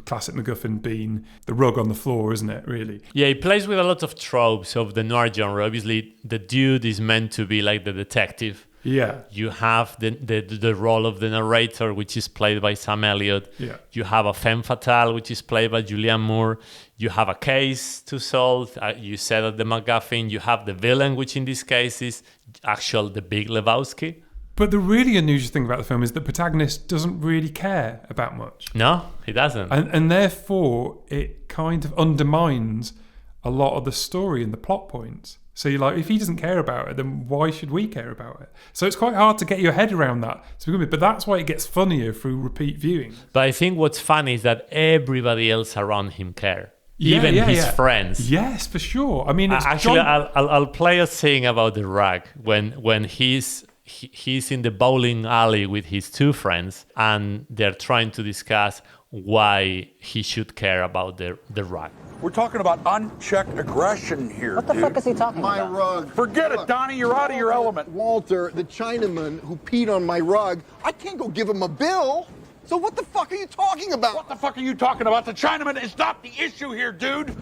classic MacGuffin being the rug on the floor, isn't it, really? Yeah, it plays with a lot of tropes of the noir genre. Obviously, the dude is meant to be like the detective, Yeah. You have the role of the narrator, which is played by Sam Elliott. Yeah. You have a femme fatale, which is played by Julianne Moore. You have a case to solve. You said at the MacGuffin. You have the villain, which in this case is the Big Lebowski. But the really unusual thing about the film is the protagonist doesn't really care about much. No, he doesn't. And therefore, it kind of undermines a lot of the story and the plot points. So you're like, if he doesn't care about it, then why should we care about it? So it's quite hard to get your head around that to begin with. But that's why it gets funnier through repeat viewing. But I think what's funny is that everybody else around him care. Even his friends. Yes, for sure. I mean, it's actually, I'll play a thing about the rug when he's in the bowling alley with his two friends, and they're trying to discuss why he should care about the rug. We're talking about unchecked aggression here. What the fuck is he talking about? My rug. Forget it, Donnie. You're out of your element. Walter, the Chinaman who peed on my rug, I can't go give him a bill. So what the fuck are you talking about? What the fuck are you talking about? The Chinaman is not the issue here, dude.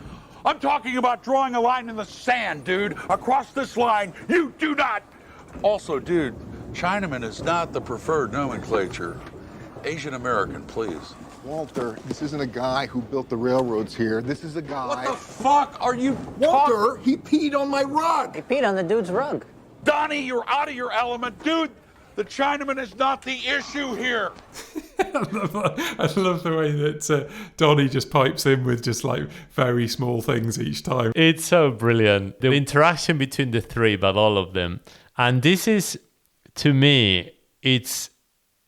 I'm talking about drawing a line in the sand, dude. Across this line, you do not. Also, dude, Chinaman is not the preferred nomenclature. Asian American, please. Walter, this isn't a guy who built the railroads here. This is a guy... What the fuck are you Walter, he peed on my rug. He peed on the dude's rug. Donnie, you're out of your element. Dude, the Chinaman is not the issue here. I love the way that Donnie just pipes in with just like very small things each time. It's so brilliant. The interaction between the three, but all of them. And this is, to me, it's...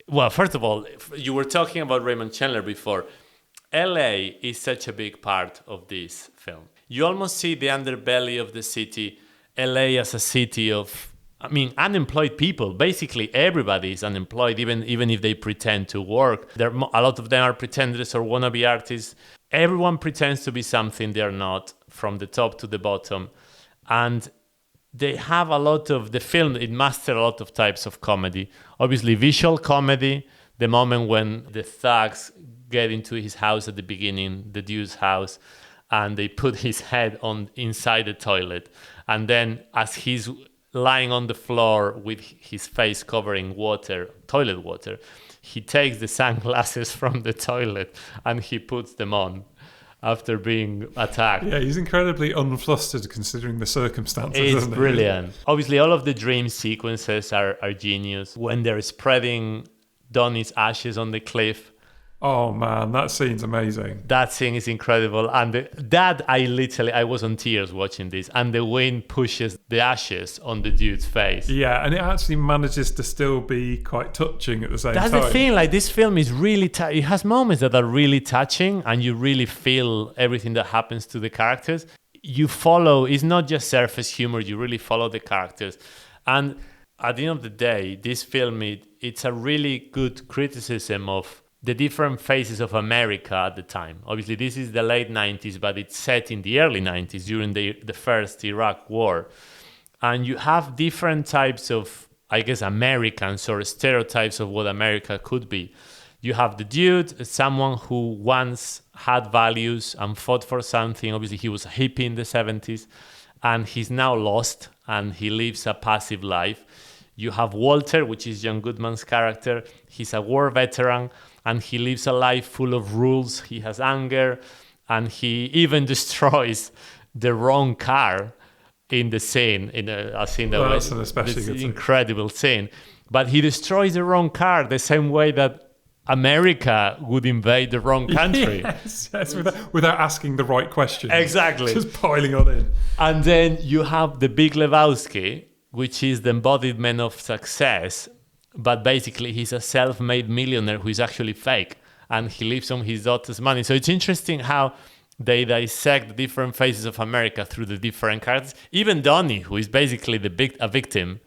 Well, first of all, you were talking about Raymond Chandler before. LA is such a big part of this film. You almost see the underbelly of the city, LA as a city of, unemployed people. Basically, everybody is unemployed, even if they pretend to work. A lot of them are pretenders or wannabe artists. Everyone pretends to be something they're not, from the top to the bottom. And they have a lot of the film. It masters a lot of types of comedy. Obviously, visual comedy. The moment when the thugs get into his house at the beginning, the dude's house, and they put his head inside the toilet, and then as he's lying on the floor with his face covering toilet water, he takes the sunglasses from the toilet and he puts them on after being attacked. Yeah, he's incredibly unflustered considering the circumstances. It's brilliant. Obviously, all of the dream sequences are genius. When they're spreading Donnie's ashes on the cliff. Oh man, that scene's amazing. That scene is incredible. And I was on tears watching this. And the wind pushes the ashes on the dude's face. Yeah, and it actually manages to still be quite touching at the same time. That's the thing, like this film is really, it has moments that are really touching and you really feel everything that happens to the characters. You follow, it's not just surface humor, you really follow the characters. And at the end of the day, this film, it's a really good criticism of the different phases of America at the time. Obviously, this is the late 90s, but it's set in the early 90s during the first Iraq War. And you have different types of, I guess, Americans or stereotypes of what America could be. You have the dude, someone who once had values and fought for something. Obviously, he was a hippie in the 70s, and he's now lost, and he lives a passive life. You have Walter, which is John Goodman's character. He's a war veteran, and he lives a life full of rules. He has anger, and he even destroys the wrong car in the scene. A scene that that's an especially good incredible scene. But he destroys the wrong car the same way that America would invade the wrong country. Yes, without asking the right questions. Exactly. Just piling on in. And then you have the Big Lebowski, which is the embodiment of success. But basically, he's a self-made millionaire who is actually fake, and he lives on his daughter's money. So it's interesting how they dissect the different phases of America through the different characters. Even Donnie, who is basically a victim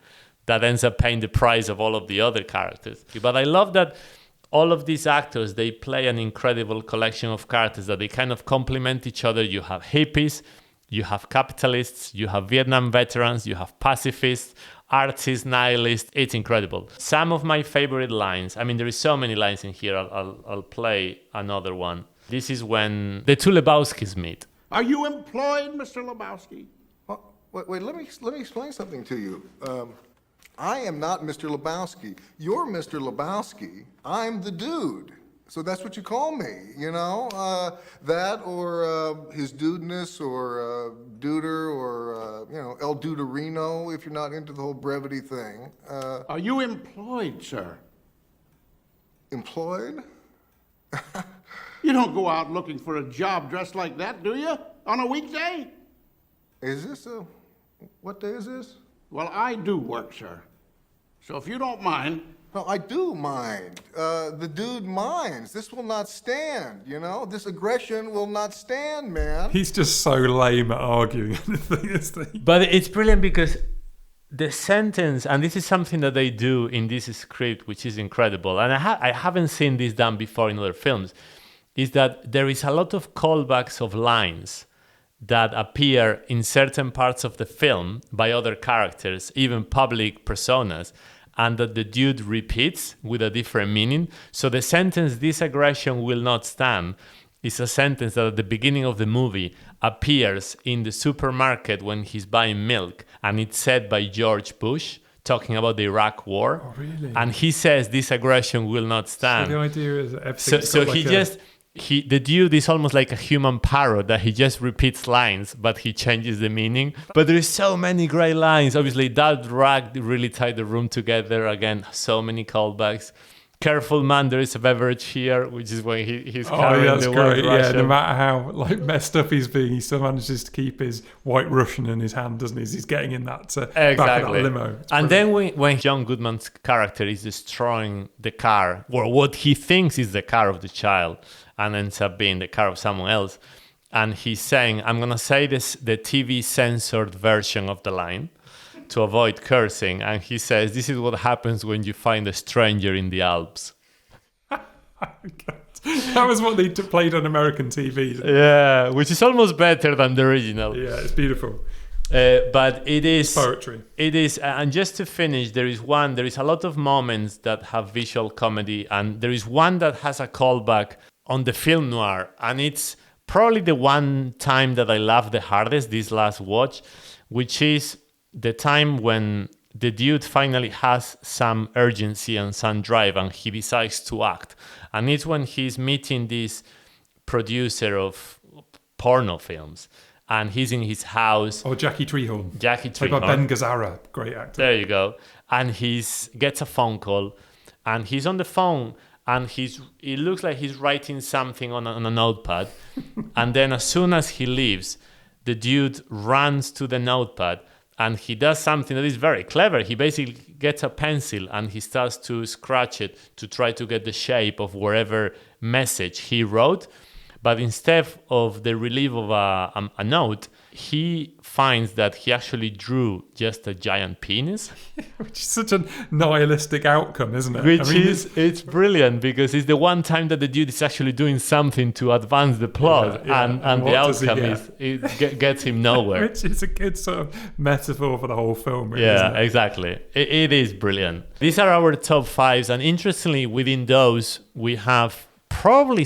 that ends up paying the price of all of the other characters. But I love that all of these actors, they play an incredible collection of characters that they kind of complement each other. You have hippies, you have capitalists, you have Vietnam veterans, you have pacifists, artists, nihilists. It's incredible. Some of my favorite lines, there is so many lines in here. I'll play another one. This is when the two Lebowskis meet. Are you employed, Mr. Lebowski? Wait, let me explain something to you. I am not Mr. Lebowski. You're Mr. Lebowski. I'm the dude. So that's what you call me, you know? That or his dudeness or duder or, you know, El Duderino if you're not into the whole brevity thing. Are you employed, sir? Employed? You don't go out looking for a job dressed like that, do you? On a weekday? What day is this? Well, I do work, sir. So if you don't mind... No, I do mind. The dude minds. This will not stand, you know? This aggression will not stand, man. He's just so lame at arguing anything, isn't he? But it's brilliant because the sentence, and this is something that they do in this script, which is incredible, and I haven't seen this done before in other films, is that there is a lot of callbacks of lines that appear in certain parts of the film by other characters, even public personas, and that the dude repeats with a different meaning. So the sentence, "This aggression will not stand," is a sentence that at the beginning of the movie appears in the supermarket when he's buying milk, and it's said by George Bush, talking about the Iraq War. Oh, really? And he says, "This aggression will not stand." So the idea is that everything's So got he like just... the dude is almost like a human parrot that he just repeats lines, but he changes the meaning. But there's so many great lines. Obviously, that rag really tied the room together. Again, so many callbacks. "Careful, man, there is a beverage here," which is when he's carrying that's the great. White Yeah, Russian. no matter how like messed up he's being, he still manages to keep his White Russian in his hand, doesn't he? As he's getting in that back of that limo. It's And brilliant. then when John Goodman's character is destroying the car, or what he thinks is the car of the child, and ends up being the car of someone else, and he's saying, "I'm gonna say this the TV censored version of the line to avoid cursing," and he says, "This is what happens when you find a stranger in the Alps." That was what they played on American TV. Yeah, which is almost better than the original. Yeah, it's beautiful. But it is poetry. It is, and just to finish, there is a lot of moments that have visual comedy, and there is one that has a callback on the film noir, and it's probably the one time that I laughed the hardest this last watch, which is the time when the dude finally has some urgency and some drive, and he decides to act. And it's when he's meeting this producer of porno films, and he's in his house. Oh, Jackie Treehorn. Jackie Played Treehorn. by Ben Gazzara, great actor. There you go. And gets a phone call, and he's on the phone, and it looks like he's writing something on a notepad. And then as soon as he leaves, the dude runs to the notepad, and he does something that is very clever. He basically gets a pencil and he starts to scratch it to try to get the shape of whatever message he wrote. But instead of the relief of a note, he finds that he actually drew just a giant penis. Which is such a nihilistic outcome, isn't it? It's brilliant because it's the one time that the dude is actually doing something to advance the plot, and the outcome it gets him nowhere. Which is a good sort of metaphor for the whole film, really, Yeah, isn't it? exactly. It is brilliant. These are our top fives, and interestingly, within those, we have probably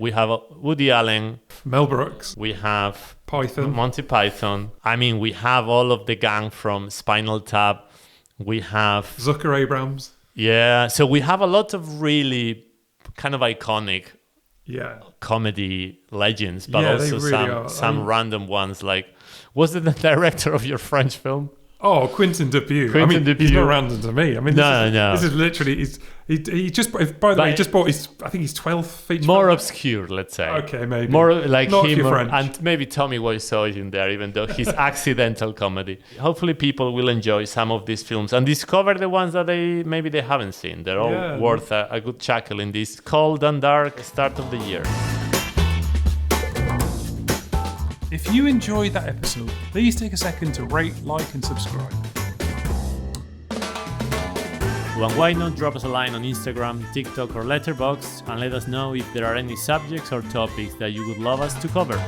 we have Woody Allen, Mel Brooks, we have Python, Monty Python. I mean, we have all of the gang from Spinal Tap. We have Zucker Abrahams. Yeah, so we have a lot of really kind of iconic comedy legends, but also some random ones. Like, was it the director of your French film? Oh, Quentin Dupieux. He's not random to me. I mean, this is literally he just. By the way, he just bought his. I think his 12th feature. More obscure, let's say. Okay, maybe more like not him, French. And maybe Tommy Wiseau is in there, even though he's accidental comedy. Hopefully, people will enjoy some of these films and discover the ones that they haven't seen. They're all worth a good chuckle in this cold and dark start of the year. If you enjoyed that episode, please take a second to rate, like, and subscribe. Well, why not drop us a line on Instagram, TikTok, or Letterboxd and let us know if there are any subjects or topics that you would love us to cover.